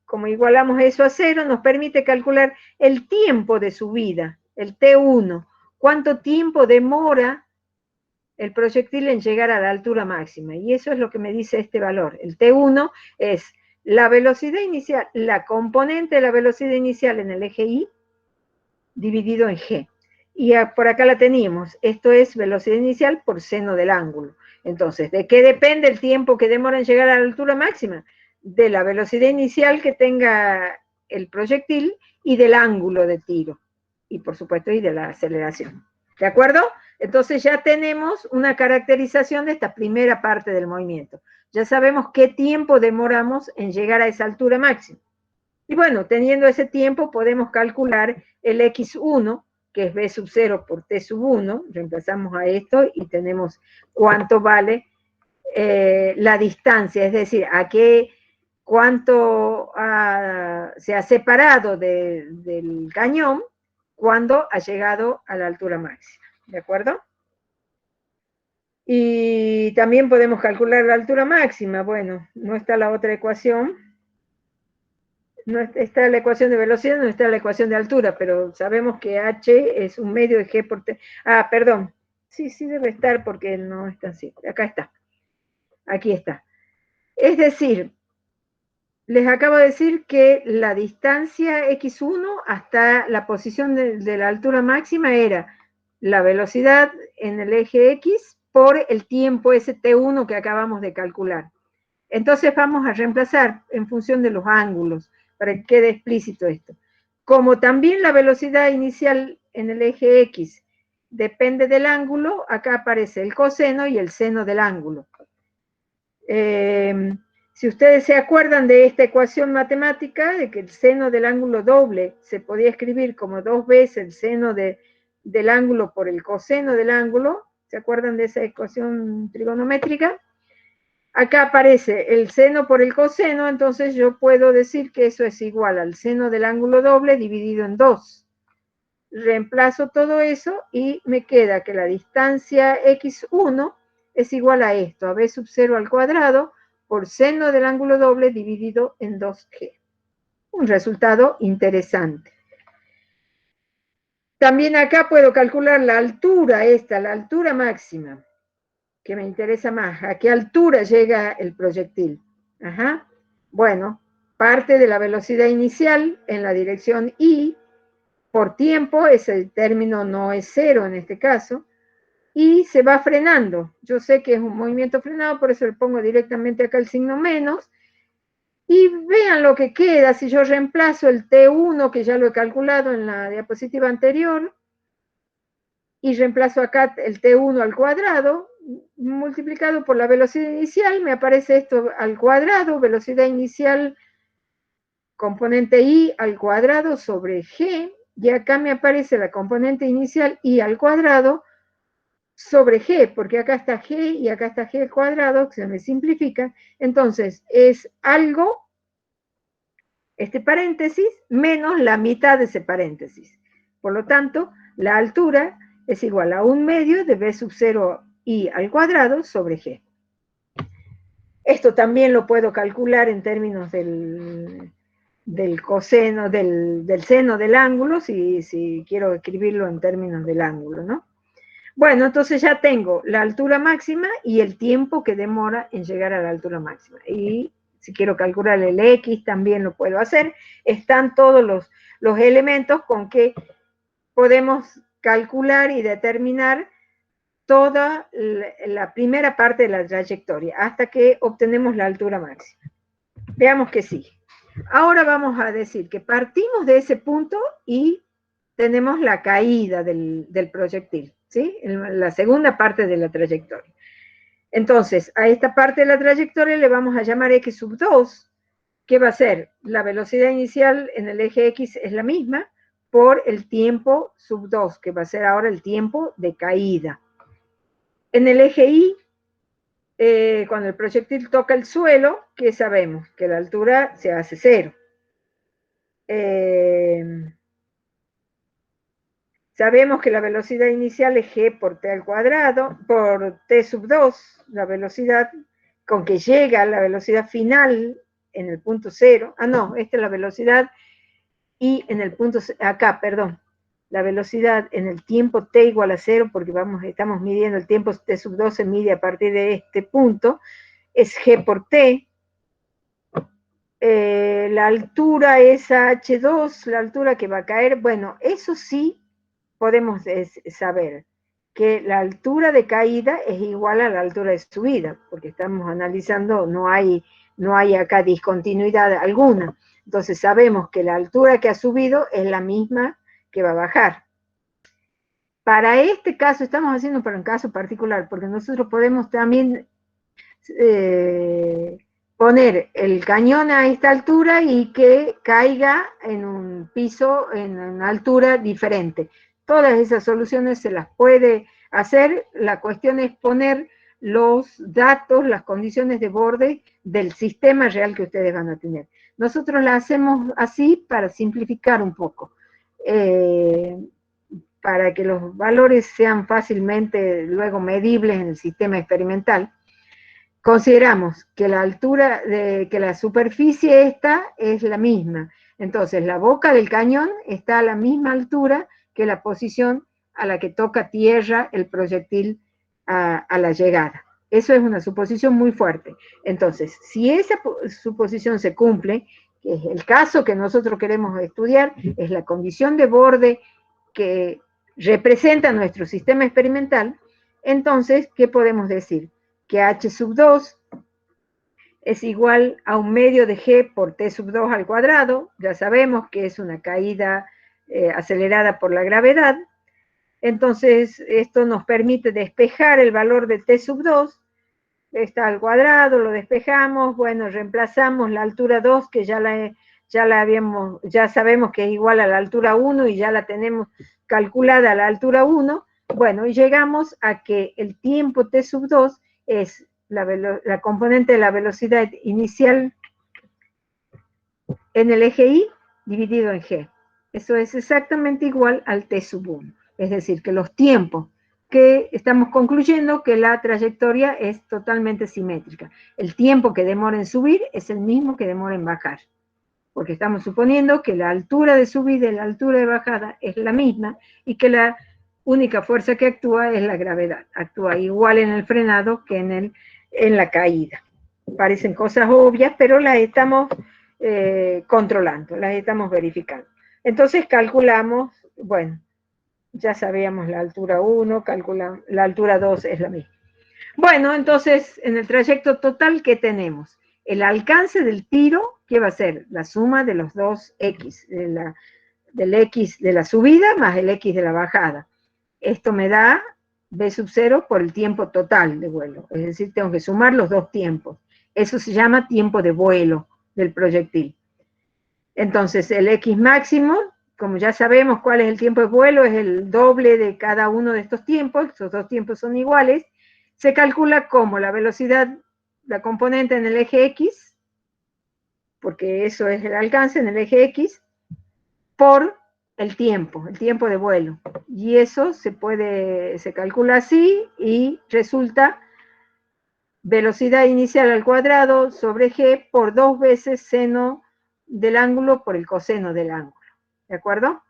como igualamos eso a 0, nos permite calcular el tiempo de subida, el T1, cuánto tiempo demora el proyectil en llegar a la altura máxima, y eso es lo que me dice este valor. El T1 es la velocidad inicial, la componente de la velocidad inicial en el eje Y, dividido en G. Y por acá la teníamos, esto es velocidad inicial por seno del ángulo. Entonces, ¿de qué depende el tiempo que demora en llegar a la altura máxima? De la velocidad inicial que tenga el proyectil y del ángulo de tiro. Y por supuesto, y de la aceleración. ¿De acuerdo? Entonces ya tenemos una caracterización de esta primera parte del movimiento. Ya sabemos qué tiempo demoramos en llegar a esa altura máxima. Y bueno, teniendo ese tiempo podemos calcular el X1, que es V sub 0 por T sub 1, reemplazamos a esto y tenemos cuánto vale la distancia, es decir, cuánto se ha separado del cañón cuando ha llegado a la altura máxima, ¿de acuerdo? Y también podemos calcular la altura máxima, bueno, no está la otra ecuación, no está la ecuación de velocidad, no está la ecuación de altura, pero sabemos que h es un medio de g por t. Perdón. Sí, debe estar porque no está así. Acá está. Aquí está. Es decir, les acabo de decir que la distancia x1 hasta la posición de la altura máxima era la velocidad en el eje x por el tiempo ese t1 que acabamos de calcular. Entonces vamos a reemplazar en función de los ángulos, para que quede explícito esto. Como también la velocidad inicial en el eje X depende del ángulo, acá aparece el coseno y el seno del ángulo. Si ustedes se acuerdan de esta ecuación matemática, de que el seno del ángulo doble se podía escribir como 2 veces el seno del ángulo por el coseno del ángulo, ¿se acuerdan de esa ecuación trigonométrica? Acá aparece el seno por el coseno, entonces yo puedo decir que eso es igual al seno del ángulo doble dividido en 2. Reemplazo todo eso y me queda que la distancia x1 es igual a esto, a b sub 0 al cuadrado por seno del ángulo doble dividido en 2g. Un resultado interesante. También acá puedo calcular la altura la altura máxima, que me interesa más. ¿A qué altura llega el proyectil? Ajá. Bueno, parte de la velocidad inicial en la dirección Y, por tiempo, ese término no es cero en este caso, y se va frenando. Yo sé que es un movimiento frenado, por eso le pongo directamente acá el signo menos, y vean lo que queda. Si yo reemplazo el T1, que ya lo he calculado en la diapositiva anterior, y reemplazo acá el T1 al cuadrado, multiplicado por la velocidad inicial, me aparece esto al cuadrado, velocidad inicial, componente I al cuadrado sobre G, y acá me aparece la componente inicial I al cuadrado sobre G, porque acá está G y acá está G al cuadrado, que se me simplifica. Entonces, es algo, este paréntesis, menos la mitad de ese paréntesis. Por lo tanto, la altura es igual a 1/2 de B sub 0 I al cuadrado sobre G. Esto también lo puedo calcular en términos del coseno, del seno del ángulo, si quiero escribirlo en términos del ángulo, ¿no? Bueno, entonces ya tengo la altura máxima y el tiempo que demora en llegar a la altura máxima. Y si quiero calcular el X, también lo puedo hacer. Están todos los elementos con que podemos calcular y determinar toda la primera parte de la trayectoria, hasta que obtenemos la altura máxima. Veamos que sigue. Ahora vamos a decir que partimos de ese punto y tenemos la caída del proyectil, ¿sí? En la segunda parte de la trayectoria. Entonces, a esta parte de la trayectoria le vamos a llamar X sub 2, que va a ser la velocidad inicial en el eje X es la misma, por el tiempo sub 2, que va a ser ahora el tiempo de caída. En el eje Y, cuando el proyectil toca el suelo, ¿qué sabemos? Que la altura se hace 0. Sabemos que la velocidad inicial es G por T al cuadrado, por T sub 2, la velocidad con que llega la velocidad final en el punto 0. Ah, no, esta es la velocidad y en el punto, acá, perdón, la velocidad en el tiempo T igual a 0, porque estamos midiendo el tiempo T sub 2, se mide a partir de este punto, es G por T. La altura es H2, la altura que va a caer. Bueno, eso sí podemos saber, que la altura de caída es igual a la altura de subida, porque estamos analizando, no hay acá discontinuidad alguna. Entonces sabemos que la altura que ha subido es la misma que va a bajar. Para este caso, estamos haciendo para un caso particular, porque nosotros podemos también poner el cañón a esta altura y que caiga en un piso, en una altura diferente. Todas esas soluciones se las puede hacer, la cuestión es poner los datos, las condiciones de borde del sistema real que ustedes van a tener. Nosotros la hacemos así para simplificar un poco, para que los valores sean fácilmente luego medibles en el sistema experimental. Consideramos que la altura, que la superficie esta es la misma. Entonces, la boca del cañón está a la misma altura que la posición a la que toca tierra el proyectil a la llegada. Eso es una suposición muy fuerte. Entonces, si esa suposición se cumple, que es el caso que nosotros queremos estudiar, es la condición de borde que representa nuestro sistema experimental, entonces, ¿qué podemos decir? Que H sub 2 es igual a 1/2 de G por T sub 2 al cuadrado. Ya sabemos que es una caída acelerada por la gravedad. Entonces, esto nos permite despejar el valor de T sub 2. Está al cuadrado, lo despejamos. Bueno, reemplazamos la altura 2, que ya sabemos que es igual a la altura 1 y ya la tenemos calculada a la altura 1. Bueno, y llegamos a que el tiempo T sub 2 es la componente de la velocidad inicial en el eje Y dividido en G. Eso es exactamente igual al T sub 1. Es decir, que los tiempos que estamos concluyendo que la trayectoria es totalmente simétrica. El tiempo que demora en subir es el mismo que demora en bajar. porque estamos suponiendo que la altura de subida y la altura de bajada es la misma y que la única fuerza que actúa es la gravedad. Actúa igual en el frenado que en la caída. Parecen cosas obvias, pero las estamos controlando, las estamos verificando. Entonces calculamos, bueno, ya sabíamos la altura 1, calculamos, la altura 2 es la misma. Bueno, entonces en el trayecto total, ¿qué tenemos? El alcance del tiro, que va a ser la suma de los dos X, del X de la subida más el X de la bajada. Esto me da B sub 0 por el tiempo total de vuelo, es decir, tengo que sumar los dos tiempos. Eso se llama tiempo de vuelo del proyectil. Entonces, el X máximo, como ya sabemos cuál es el tiempo de vuelo, es el doble de cada uno de estos tiempos, estos dos tiempos son iguales, se calcula como la velocidad, la componente en el eje X, porque eso es el alcance en el eje X, por el tiempo de vuelo. Y eso se calcula así y resulta velocidad inicial al cuadrado sobre g por 2 veces seno del ángulo por el coseno del ángulo. ¿De acuerdo?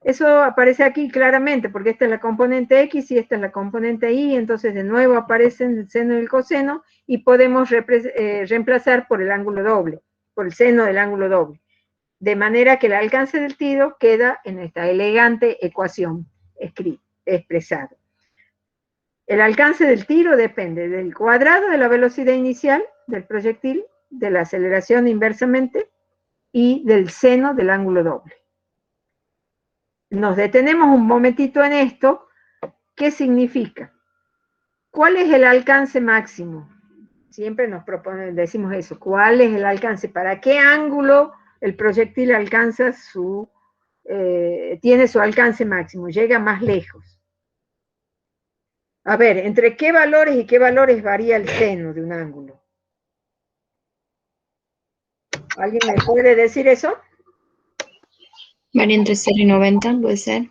Eso aparece aquí claramente, porque esta es la componente x y esta es la componente y, entonces de nuevo aparecen el seno y el coseno, y podemos reemplazar por el ángulo doble, por el seno del ángulo doble. De manera que el alcance del tiro queda en esta elegante ecuación expresada. El alcance del tiro depende del cuadrado de la velocidad inicial del proyectil, de la aceleración inversamente y del seno del ángulo doble. Nos detenemos un momentito en esto. ¿Qué significa? ¿Cuál es el alcance máximo? Siempre nos decimos eso. ¿Cuál es el alcance? ¿Para qué ángulo el proyectil alcanza tiene su alcance máximo? Llega más lejos. A ver, ¿entre qué valores y qué valores varía el seno de un ángulo? ¿Alguien me puede decir eso? Varía entre 0 y 90, puede ser.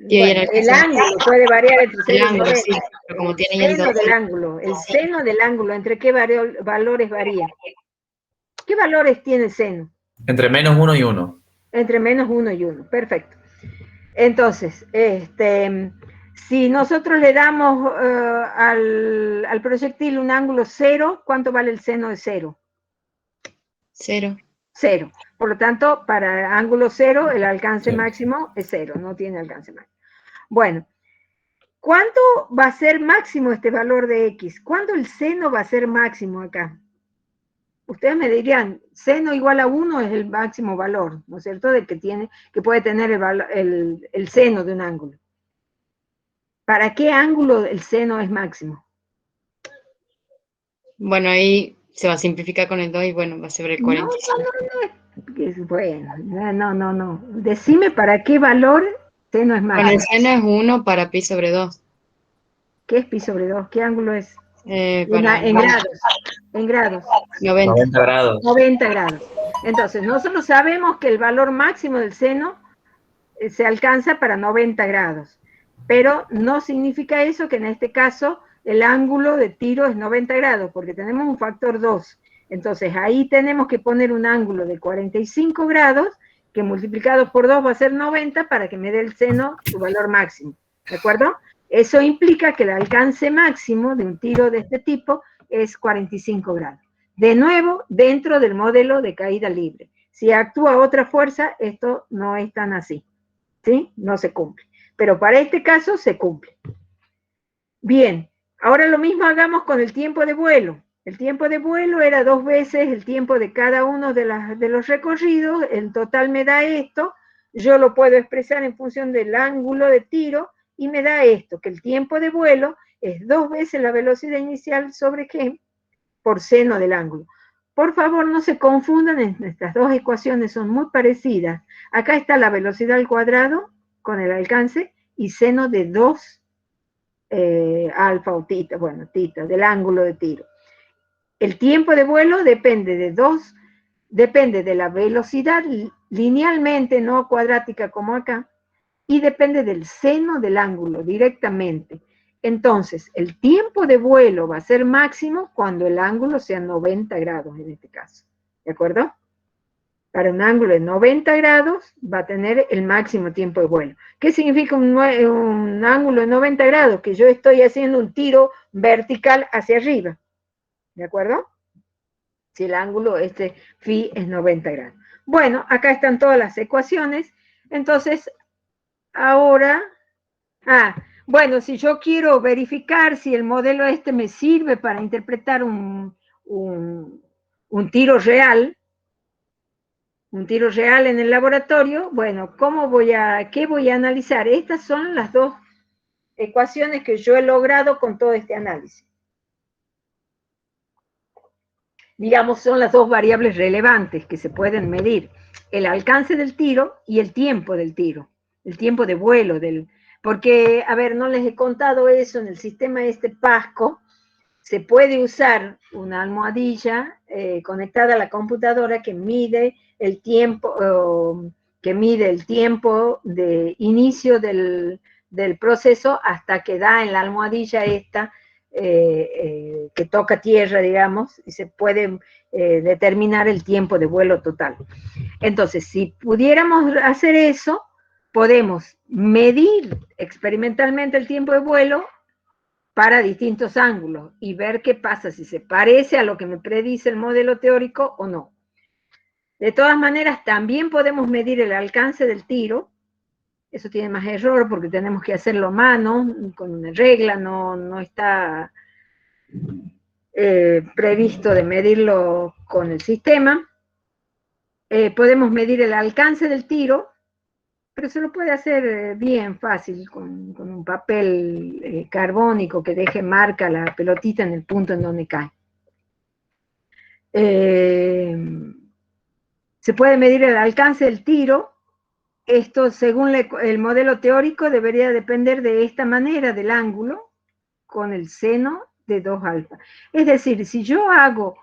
Bueno, el ángulo puede variar entre 0 y 90. Sí, pero como tiene el seno del ángulo, ¿entre qué valores varía? ¿Qué valores tiene el seno? Entre menos 1 y 1. Entre menos 1 y 1, perfecto. Entonces, si nosotros le damos al proyectil un ángulo 0, ¿cuánto vale el seno de 0? 0. 0. Por lo tanto, para ángulo 0, el alcance máximo es 0, no tiene alcance máximo. Bueno, ¿cuánto va a ser máximo este valor de X? ¿Cuándo el seno va a ser máximo acá? Ustedes me dirían, seno igual a 1 es el máximo valor, ¿no es cierto?, de que puede tener el seno de un ángulo. ¿Para qué ángulo el seno es máximo? Bueno, ahí se va a simplificar con el 2 y bueno, va a ser el 45. No. Decime para qué valor seno es máximo. Bueno, el seno es 1 para pi sobre 2. ¿Qué es pi sobre 2? ¿Qué ángulo es? En grados. 90 grados. 90 grados. Entonces, nosotros sabemos que el valor máximo del seno se alcanza para 90 grados, pero no significa eso que en este caso el ángulo de tiro es 90 grados, porque tenemos un factor 2. Entonces, ahí tenemos que poner un ángulo de 45 grados, que multiplicado por 2 va a ser 90 para que me dé el seno su valor máximo. ¿De acuerdo? Eso implica que el alcance máximo de un tiro de este tipo es 45 grados. De nuevo, dentro del modelo de caída libre. Si actúa otra fuerza, esto no es tan así. ¿Sí? No se cumple. Pero para este caso se cumple. Bien, ahora lo mismo hagamos con el tiempo de vuelo. El tiempo de vuelo era 2 veces el tiempo de cada uno de los recorridos. En total me da esto. Yo lo puedo expresar en función del ángulo de tiro y me da esto, que el tiempo de vuelo es 2 veces la velocidad inicial sobre g por seno del ángulo. Por favor, no se confundan, estas dos ecuaciones son muy parecidas. Acá está la velocidad al cuadrado con el alcance y seno de 2 alfa o tita, bueno, tita, del ángulo de tiro. El tiempo de vuelo depende de la velocidad linealmente, no cuadrática como acá, y depende del seno del ángulo directamente. Entonces, el tiempo de vuelo va a ser máximo cuando el ángulo sea 90 grados en este caso. ¿De acuerdo? para un ángulo de 90 grados va a tener el máximo tiempo de vuelo. ¿Qué significa un ángulo de 90 grados? Que yo estoy haciendo un tiro vertical hacia arriba, ¿de acuerdo? Si el ángulo phi es 90 grados. Bueno, acá están todas las ecuaciones. Entonces, ahora, bueno, si yo quiero verificar si el modelo me sirve para interpretar un tiro real, en el laboratorio, bueno, ¿qué voy a analizar? Estas son las dos ecuaciones que yo he logrado con todo este análisis. Digamos, son las dos variables relevantes que se pueden medir: el alcance del tiro y el tiempo del tiro, el tiempo de vuelo porque, a ver, no les he contado eso, en el sistema PASCO se puede usar una almohadilla conectada a la computadora que mide el tiempo, de inicio del proceso hasta que da en la almohadilla que toca tierra, digamos, y se puede determinar el tiempo de vuelo total. Entonces, si pudiéramos hacer eso, podemos medir experimentalmente el tiempo de vuelo para distintos ángulos y ver qué pasa, si se parece a lo que me predice el modelo teórico o no. De todas maneras, también podemos medir el alcance del tiro. Eso tiene más error porque tenemos que hacerlo a mano, con una regla, no está previsto de medirlo con el sistema. Podemos medir el alcance del tiro, pero se lo puede hacer bien fácil con un papel carbónico que deje marca la pelotita en el punto en donde cae. Se puede medir el alcance del tiro. Esto, según el modelo teórico, debería depender de esta manera del ángulo con el seno de 2 alfa. Es decir, si yo hago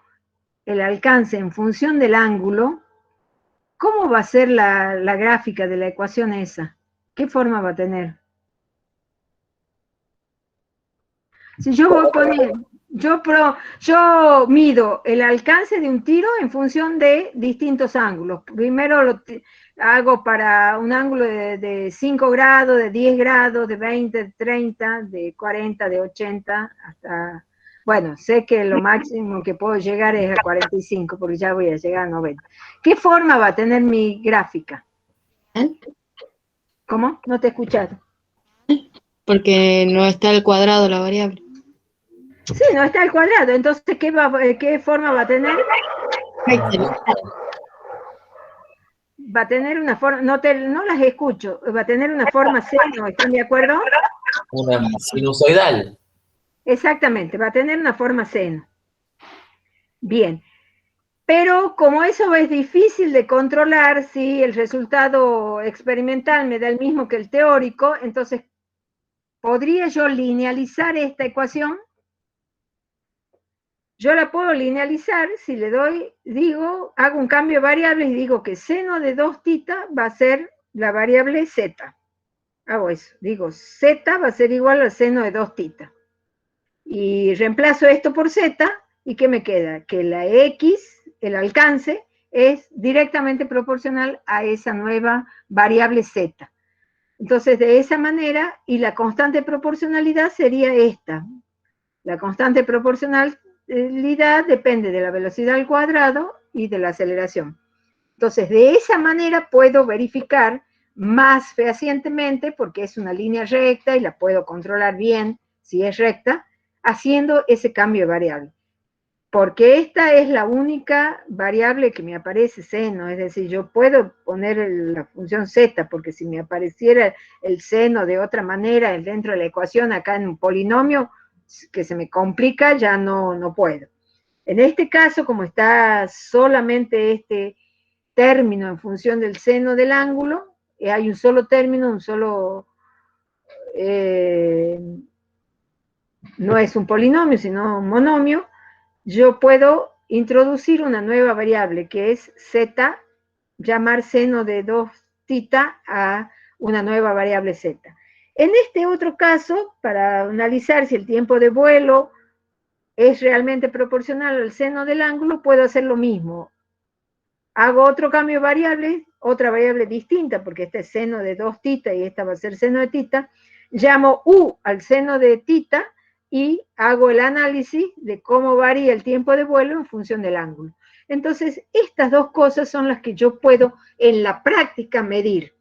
el alcance en función del ángulo, ¿cómo va a ser la gráfica de la ecuación esa? ¿Qué forma va a tener? Si yo voy poniendo, yo mido el alcance de un tiro en función de distintos ángulos. Primero lo hago para un ángulo de 5 grados, de 10 grados, de 20, de 30, de 40, de 80, hasta... Bueno, sé que lo máximo que puedo llegar es a 45, porque ya voy a llegar a 90. ¿Qué forma va a tener mi gráfica? ¿Cómo? No te he escuchado. Porque no está al cuadrado la variable. Sí, no está al cuadrado. Entonces, ¿qué forma va a tener? Va a tener una forma, no las escucho, va a tener una forma seno, ¿están de acuerdo? Una sinusoidal. Exactamente, va a tener una forma seno. Bien, pero como eso es difícil de controlar, si el resultado experimental me da el mismo que el teórico, entonces, ¿podría yo linealizar esta ecuación? Yo la puedo linealizar si le hago un cambio de variables y digo que seno de 2 θ va a ser la variable z. Hago eso, digo z va a ser igual al seno de 2 θ. Y reemplazo esto por z, ¿y qué me queda? Que la x, el alcance, es directamente proporcional a esa nueva variable z. Entonces, de esa manera, y la constante proporcionalidad sería esta. La constante proporcionalidad depende de la velocidad al cuadrado y de la aceleración. Entonces, de esa manera puedo verificar más fehacientemente, porque es una línea recta y la puedo controlar bien si es recta, haciendo ese cambio de variable. Porque esta es la única variable que me aparece seno, es decir, yo puedo poner la función z, porque si me apareciera el seno de otra manera dentro de la ecuación, acá en un polinomio, que se me complica, ya no puedo. En este caso, como está solamente este término en función del seno del ángulo, hay un solo término, no es un polinomio, sino un monomio, yo puedo introducir una nueva variable que es z, llamar seno de 2 θ a una nueva variable z. En este otro caso, para analizar si el tiempo de vuelo es realmente proporcional al seno del ángulo, puedo hacer lo mismo. hago otro cambio de variable, otra variable distinta, porque este es seno de 2 tita y esta va a ser seno de tita, llamo u al seno de tita y hago el análisis de cómo varía el tiempo de vuelo en función del ángulo. Entonces, estas dos cosas son las que yo puedo en la práctica medir.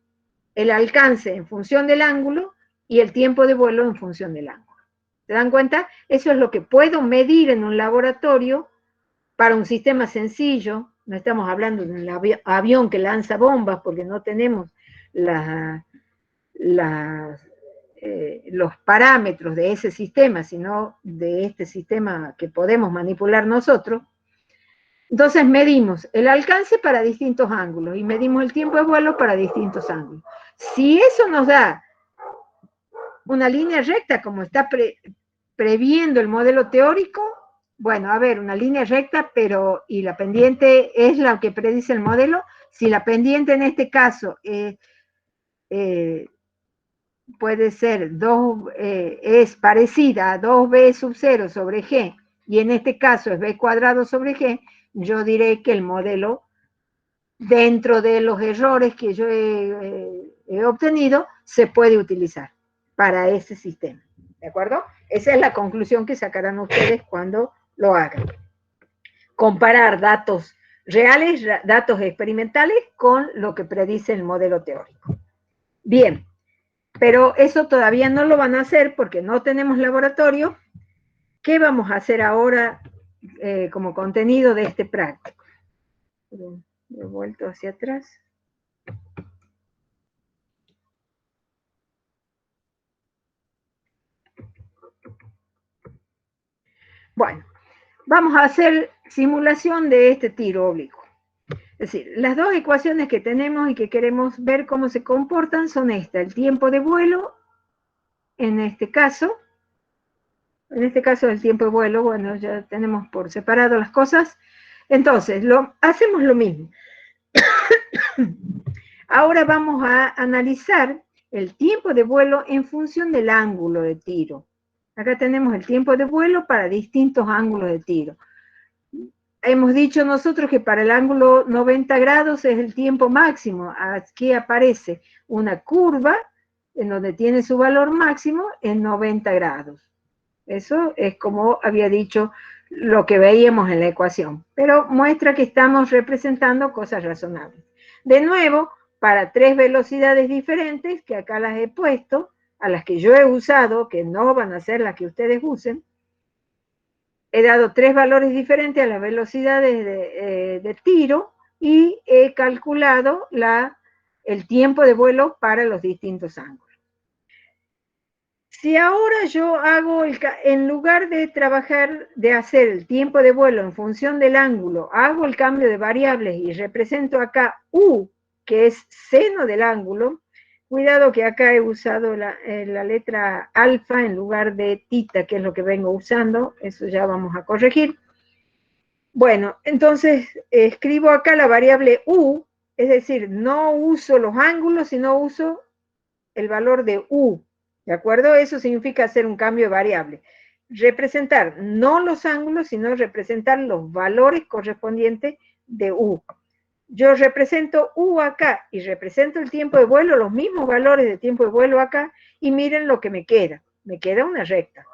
El alcance en función del ángulo y el tiempo de vuelo en función del ángulo. ¿Se dan cuenta? Eso es lo que puedo medir en un laboratorio para un sistema sencillo. No estamos hablando de un avión que lanza bombas porque no tenemos los parámetros de ese sistema, sino de este sistema que podemos manipular nosotros. Entonces medimos el alcance para distintos ángulos y medimos el tiempo de vuelo para distintos ángulos. Si eso nos da una línea recta como está previendo el modelo teórico, bueno, a ver, una línea recta, pero y la pendiente es la que predice el modelo. Si la pendiente en este caso puede ser es parecida a 2b sub 0 sobre g, y en este caso es b cuadrado sobre g, yo diré que el modelo, dentro de los errores que yo he obtenido, se puede utilizar para ese sistema. ¿De acuerdo? Esa es la conclusión que sacarán ustedes cuando lo hagan. Comparar datos reales, datos experimentales, con lo que predice el modelo teórico. Bien, pero eso todavía no lo van a hacer porque no tenemos laboratorio. ¿Qué vamos a hacer ahora como contenido de este práctico? He vuelto hacia atrás. Bueno, vamos a hacer simulación de este tiro oblicuo. Es decir, las dos ecuaciones que tenemos y que queremos ver cómo se comportan son estas: el tiempo de vuelo, en este caso el tiempo de vuelo, bueno, ya tenemos por separado las cosas. Entonces, hacemos lo mismo. Ahora vamos a analizar el tiempo de vuelo en función del ángulo de tiro. Acá tenemos el tiempo de vuelo para distintos ángulos de tiro. Hemos dicho nosotros que para el ángulo 90 grados es el tiempo máximo. Aquí aparece una curva en donde tiene su valor máximo en 90 grados. Eso es como había dicho lo que veíamos en la ecuación, pero muestra que estamos representando cosas razonables. De nuevo, para 3 velocidades diferentes, que acá las he puesto, a las que yo he usado, que no van a ser las que ustedes usen, he dado 3 valores diferentes a las velocidades de tiro y he calculado el tiempo de vuelo para los distintos ángulos. Si ahora yo hago, en lugar de hacer el tiempo de vuelo en función del ángulo, hago el cambio de variables y represento acá u, que es seno del ángulo, cuidado que acá he usado la letra alfa en lugar de tita, que es lo que vengo usando, eso ya vamos a corregir. Bueno, entonces escribo acá la variable u, es decir, no uso los ángulos, sino uso el valor de u. ¿De acuerdo? Eso significa hacer un cambio de variable. Representar no los ángulos, sino representar los valores correspondientes de u. Yo represento u acá y represento el tiempo de vuelo, los mismos valores de tiempo de vuelo acá, y miren lo que me queda. Me queda una recta,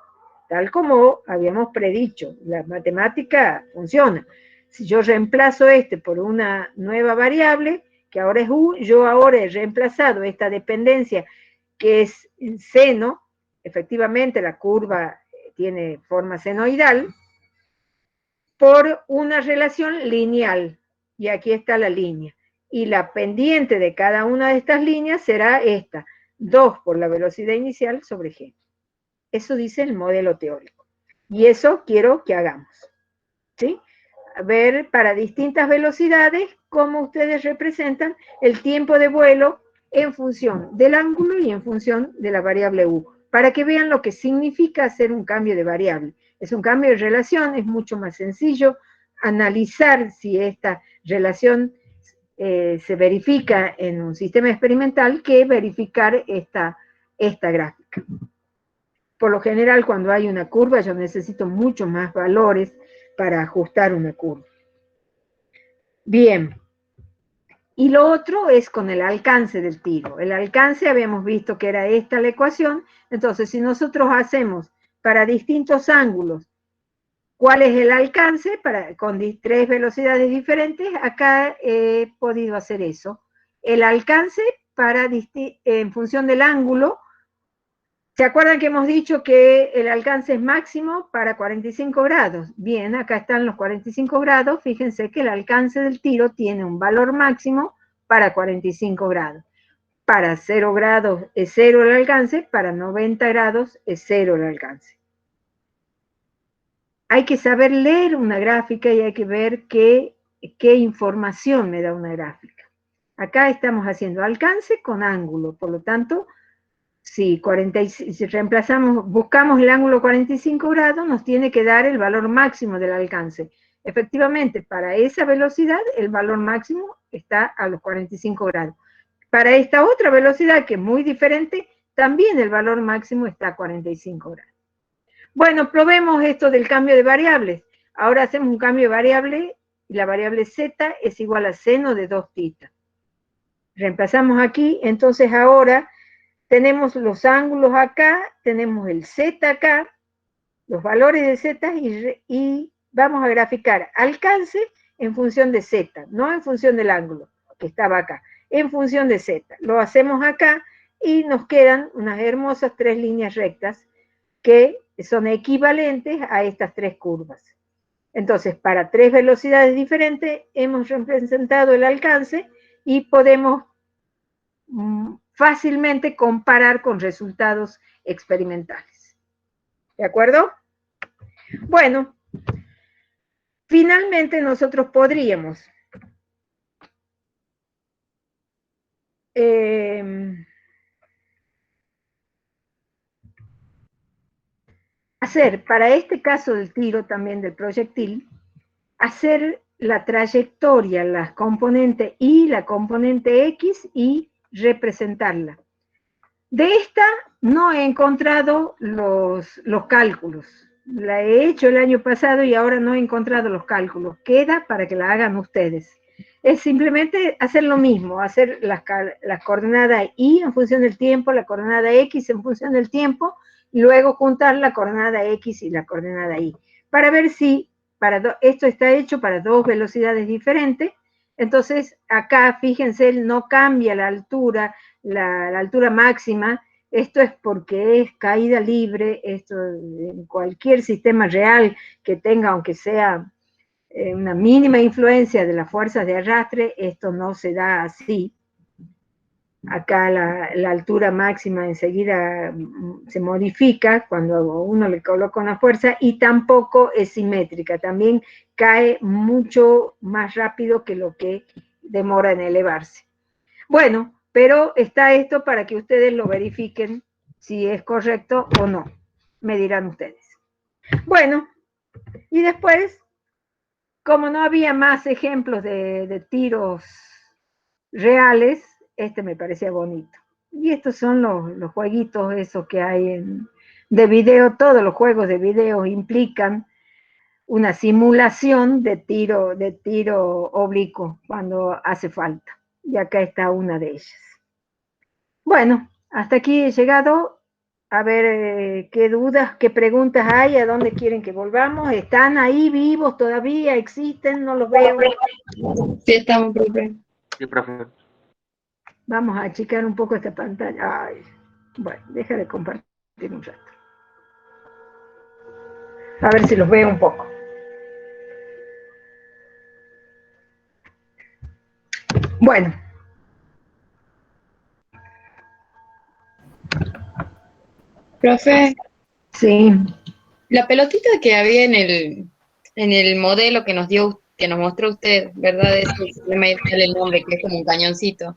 tal como habíamos predicho. La matemática funciona. Si yo reemplazo por una nueva variable, que ahora es u, yo ahora he reemplazado esta dependencia que es seno, efectivamente la curva tiene forma senoidal, por una relación lineal, y aquí está la línea, y la pendiente de cada una de estas líneas será esta, 2 por la velocidad inicial sobre g. Eso dice el modelo teórico, y eso quiero que hagamos, ¿sí? A ver para distintas velocidades cómo ustedes representan el tiempo de vuelo en función del ángulo y en función de la variable u, para que vean lo que significa hacer un cambio de variable. Es un cambio de relación, es mucho más sencillo analizar si esta relación se verifica en un sistema experimental que verificar esta gráfica. Por lo general, cuando hay una curva, yo necesito mucho más valores para ajustar una curva. Bien. Y lo otro es con el alcance del tiro. El alcance habíamos visto que era esta la ecuación. Entonces, si nosotros hacemos para distintos ángulos cuál es el alcance con 3 velocidades diferentes, acá he podido hacer eso. El alcance en función del ángulo. ¿Se acuerdan que hemos dicho que el alcance es máximo para 45 grados? Bien, acá están los 45 grados. Fíjense que el alcance del tiro tiene un valor máximo para 45 grados. Para 0 grados es 0 el alcance, para 90 grados es 0 el alcance. Hay que saber leer una gráfica y hay que ver qué información me da una gráfica. Acá estamos haciendo alcance con ángulo, por lo tanto, si buscamos el ángulo 45 grados, nos tiene que dar el valor máximo del alcance. Efectivamente, para esa velocidad, el valor máximo está a los 45 grados. Para esta otra velocidad, que es muy diferente, también el valor máximo está a 45 grados. Bueno, probemos esto del cambio de variables. Ahora hacemos un cambio de variable, y la variable z es igual a seno de 2 θ. Reemplazamos aquí, entonces ahora tenemos los ángulos acá, tenemos el z acá, los valores de z, y vamos a graficar alcance en función de z, no en función del ángulo que estaba acá, en función de z. Lo hacemos acá y nos quedan unas hermosas 3 líneas rectas que son equivalentes a estas 3 curvas. Entonces, para 3 velocidades diferentes hemos representado el alcance y podemos fácilmente comparar con resultados experimentales. ¿De acuerdo? Bueno, finalmente nosotros podríamos hacer, para este caso del tiro también del proyectil, hacer la trayectoria, la componente Y, la componente X y representarla. De esta no he encontrado los cálculos. La he hecho el año pasado y ahora no he encontrado los cálculos. Queda para que la hagan ustedes. Es simplemente hacer lo mismo, hacer las coordenadas Y en función del tiempo, la coordenada X en función del tiempo, y luego juntar la coordenada X y la coordenada Y, para ver si esto está hecho para 2 velocidades diferentes. Entonces, acá, fíjense, no cambia la altura, la altura máxima. Esto es porque es caída libre. Esto en cualquier sistema real que tenga, aunque sea una mínima influencia de las fuerzas de arrastre, esto no se da así. Acá la altura máxima enseguida se modifica cuando uno le coloca una fuerza, y tampoco es simétrica, también cae mucho más rápido que lo que demora en elevarse. Bueno, pero está esto para que ustedes lo verifiquen si es correcto o no, me dirán ustedes. Bueno, y después, como no había más ejemplos de tiros reales, este me parecía bonito. Y estos son los jueguitos esos que hay de video. Todos los juegos de video implican una simulación de tiro oblicuo cuando hace falta. Y acá está una de ellas. Bueno, hasta aquí he llegado. A ver qué dudas, qué preguntas hay, a dónde quieren que volvamos. ¿Están ahí vivos todavía? ¿Existen? No los veo. Sí, estamos, profe. Sí, profe. Vamos a achicar un poco esta pantalla. Ay, bueno, deja de compartir un rato. A ver si los veo un poco. Bueno. Profe, Sí. la pelotita que había en el modelo que nos mostró usted, ¿verdad? No me sale el nombre, que es como un cañoncito.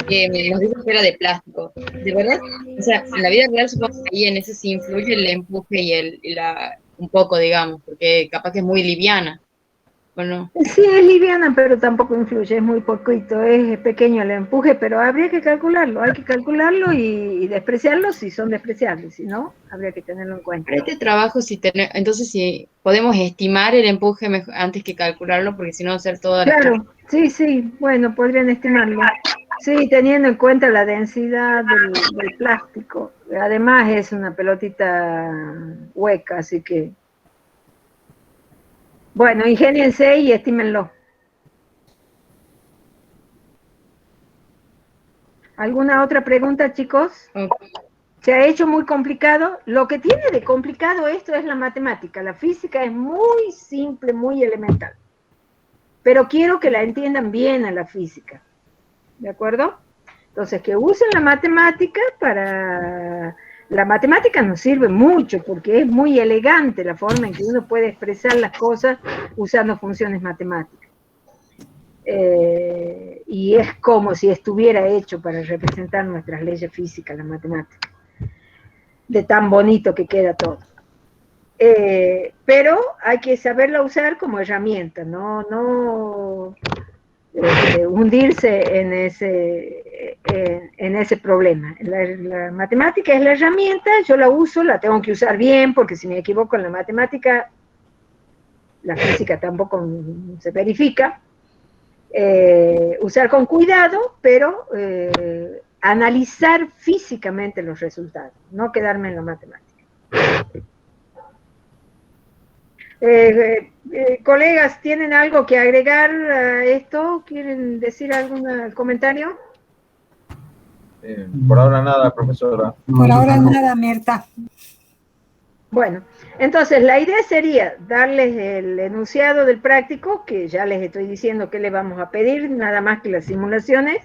Que nos dijo que era de plástico. ¿De verdad? O sea, en la vida real supongo que ahí en eso sí influye el empuje y un poco, digamos, porque capaz que es muy liviana. ¿o no? Sí, es liviana, pero tampoco influye, es muy poquito, es pequeño el empuje, pero habría que calcularlo, hay que calcularlo y despreciarlo si son despreciables, si no, habría que tenerlo en cuenta. Para este trabajo, entonces si podemos estimar el empuje antes que calcularlo, porque si no hacer todas las Claro, sí, bueno, podrían estimarlo. Sí, teniendo en cuenta la densidad del plástico. Además es una pelotita hueca, así que... Bueno, ingéniense y estímenlo. ¿Alguna otra pregunta, chicos? Ok. ¿Se ha hecho muy complicado? Lo que tiene de complicado esto es la matemática. La física es muy simple, muy elemental. Pero quiero que la entiendan bien a la física. ¿De acuerdo? Entonces, que usen la matemática para... La matemática nos sirve mucho porque es muy elegante la forma en que uno puede expresar las cosas usando funciones matemáticas. Y es como si estuviera hecho para representar nuestras leyes físicas, la matemática. De tan bonito que queda todo. Pero hay que saberla usar como herramienta, no hundirse en ese problema. La matemática es la herramienta, yo la uso, la tengo que usar bien, porque si me equivoco en la matemática, la física tampoco se verifica. Usar con cuidado, pero analizar físicamente los resultados, no quedarme en la matemática. Colegas, ¿tienen algo que agregar a esto? ¿Quieren decir algún comentario? Por ahora nada, profesora. Por ahora nada, Mirta. Bueno, entonces la idea sería darles el enunciado del práctico, que ya les estoy diciendo que les vamos a pedir, nada más que las simulaciones.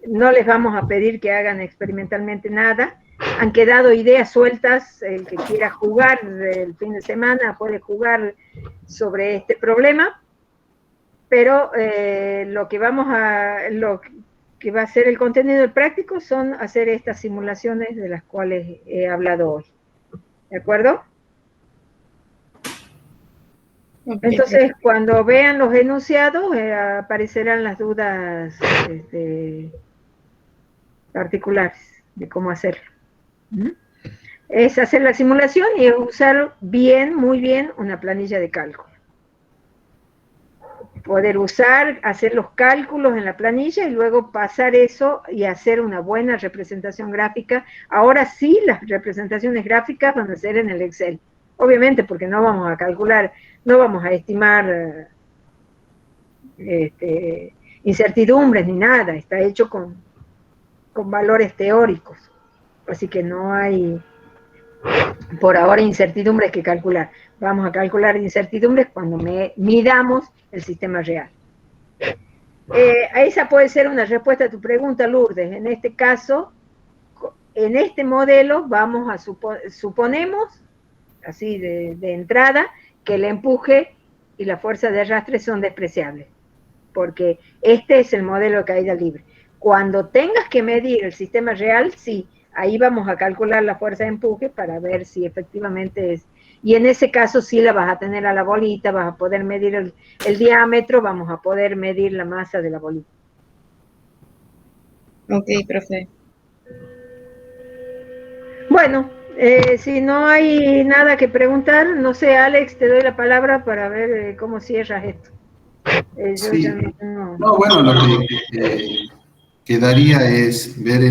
No les vamos a pedir que hagan experimentalmente nada. Han quedado ideas sueltas, el que quiera jugar el fin de semana puede jugar sobre este problema, pero lo que va a ser el contenido del práctico son hacer estas simulaciones de las cuales he hablado hoy. ¿De acuerdo? Okay. Entonces, cuando vean los enunciados, aparecerán las dudas particulares de cómo hacerlo. Es hacer la simulación y usar bien, muy bien, una planilla de cálculo. Poder hacer los cálculos en la planilla y luego pasar eso y hacer una buena representación gráfica. Ahora sí, las representaciones gráficas van a ser en el Excel. Obviamente, porque no vamos a calcular, no vamos a estimar incertidumbres ni nada. Está hecho con valores teóricos. Así que no hay, por ahora, incertidumbres que calcular. Vamos a calcular incertidumbres cuando midamos el sistema real. Esa puede ser una respuesta a tu pregunta, Lourdes. En este caso, en este modelo, vamos a suponemos, así de entrada, que el empuje y la fuerza de arrastre son despreciables, porque este es el modelo de caída libre. Cuando tengas que medir el sistema real, sí, ahí vamos a calcular la fuerza de empuje para ver si efectivamente es. Y en ese caso sí la vas a tener a la bolita, vas a poder medir el diámetro, vamos a poder medir la masa de la bolita. Ok, profe. Bueno, si no hay nada que preguntar, no sé, Alex, te doy la palabra para ver cómo cierras esto. Sí. No, bueno, lo que quedaría es ver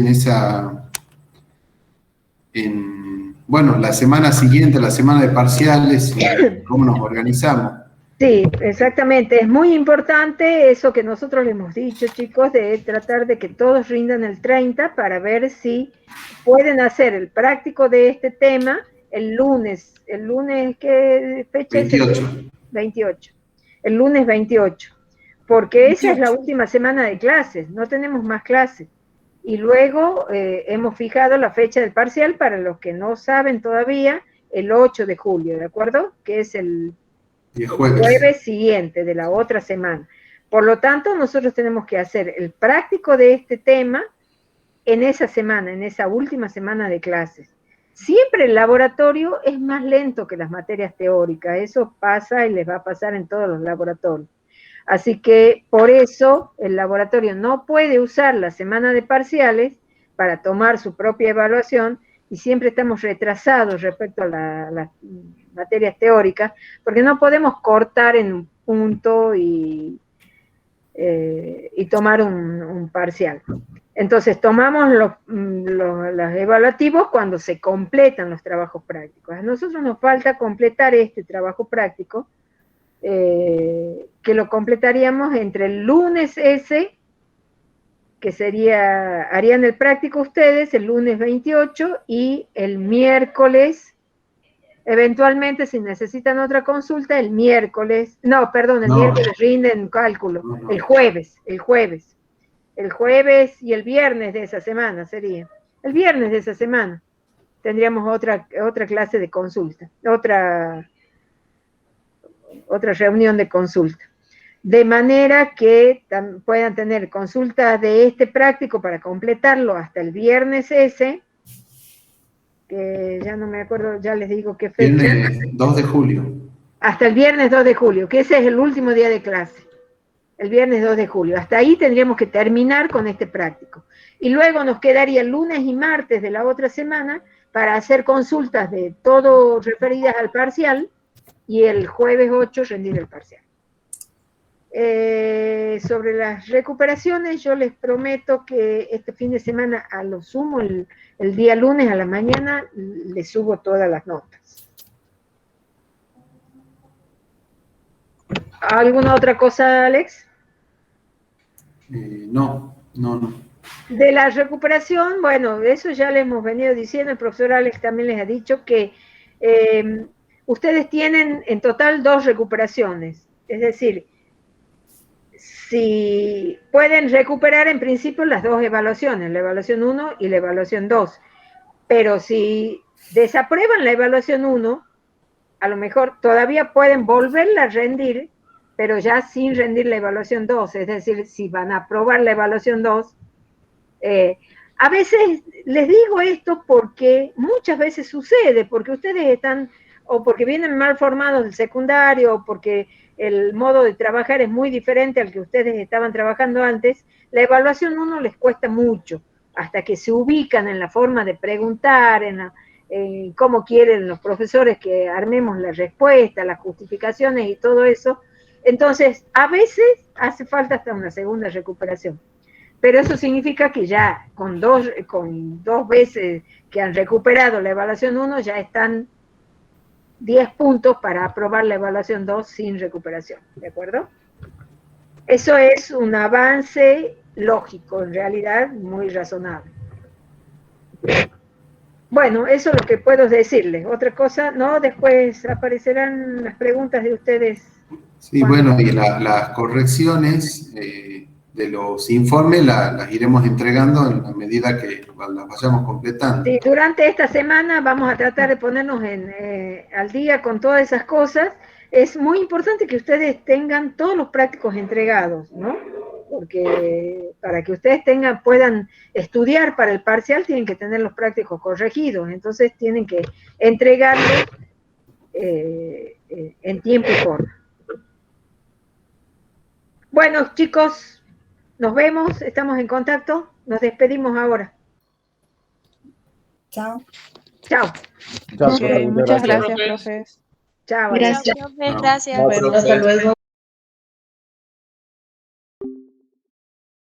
bueno, la semana siguiente, la semana de parciales, cómo nos organizamos. Sí, exactamente. Es muy importante eso que nosotros le hemos dicho, chicos, de tratar de que todos rindan el 30 para ver si pueden hacer el práctico de este tema el lunes. ¿El lunes qué fecha 28. es? 28. El lunes 28. Porque 28. Esa es la última semana de clases, no tenemos más clases. Y luego hemos fijado la fecha del parcial para los que no saben todavía, el 8 de julio, ¿de acuerdo? Que es el jueves siguiente de la otra semana. Por lo tanto, nosotros tenemos que hacer el práctico de este tema en esa semana, en esa última semana de clases. Siempre el laboratorio es más lento que las materias teóricas, eso pasa y les va a pasar en todos los laboratorios. Así que por eso el laboratorio no puede usar la semana de parciales para tomar su propia evaluación y siempre estamos retrasados respecto a las materias teóricas, porque no podemos cortar en un punto y tomar un parcial. Entonces tomamos los evaluativos cuando se completan los trabajos prácticos. A nosotros nos falta completar este trabajo práctico, que lo completaríamos entre el lunes ese, que sería, harían el práctico ustedes el lunes 28 y el miércoles, eventualmente si necesitan otra consulta, el miércoles, no, perdón, el miércoles rinden cálculo, el jueves y el viernes de esa semana sería, el viernes de esa semana tendríamos otra clase de consulta, otra reunión de consulta. De manera que puedan tener consultas de este práctico para completarlo hasta el viernes ese, que ya no me acuerdo, ya les digo qué fecha. Viernes 2 de julio. Hasta el viernes 2 de julio, que ese es el último día de clase. El viernes 2 de julio. Hasta ahí tendríamos que terminar con este práctico. Y luego nos quedaría el lunes y martes de la otra semana para hacer consultas de todo referidas al parcial, y el jueves 8 rendir el parcial. Sobre las recuperaciones, yo les prometo que este fin de semana, a lo sumo, el día lunes a la mañana, les subo todas las notas. ¿Alguna otra cosa, Alex? No. De la recuperación, bueno, eso ya le hemos venido diciendo, el profesor Alex también les ha dicho que ustedes tienen en total 2 recuperaciones, es decir, si pueden recuperar en principio las 2 evaluaciones, la evaluación 1 y la evaluación 2, pero si desaprueban la evaluación 1, a lo mejor todavía pueden volverla a rendir, pero ya sin rendir la evaluación 2, es decir, si van a aprobar la evaluación 2, a veces les digo esto porque muchas veces sucede, porque ustedes están, o porque vienen mal formados del secundario, o porque el modo de trabajar es muy diferente al que ustedes estaban trabajando antes, la evaluación 1 les cuesta mucho, hasta que se ubican en la forma de preguntar, en cómo quieren los profesores que armemos la respuesta, las justificaciones y todo eso. Entonces, a veces hace falta hasta una segunda recuperación. Pero eso significa que ya con dos veces que han recuperado la evaluación 1, ya están 10 puntos para aprobar la evaluación 2 sin recuperación, ¿de acuerdo? Eso es un avance lógico, en realidad muy razonable. Bueno, eso es lo que puedo decirles. Otra cosa, ¿no? Después aparecerán las preguntas de ustedes. Sí, bueno, y las correcciones de los informes las iremos entregando en la medida que las vayamos completando. Sí, durante esta semana vamos a tratar de ponernos al día con todas esas cosas. Es muy importante que ustedes tengan todos los prácticos entregados, ¿no? Porque para que ustedes puedan estudiar para el parcial, tienen que tener los prácticos corregidos. Entonces tienen que entregarlos en tiempo y forma. Bueno, chicos, nos vemos, estamos en contacto. Nos despedimos ahora. Chao. Chao. Chao, Ok, profe, muchas gracias, profes. Chao. Gracias. Gracias. Chao, profe. Hasta luego.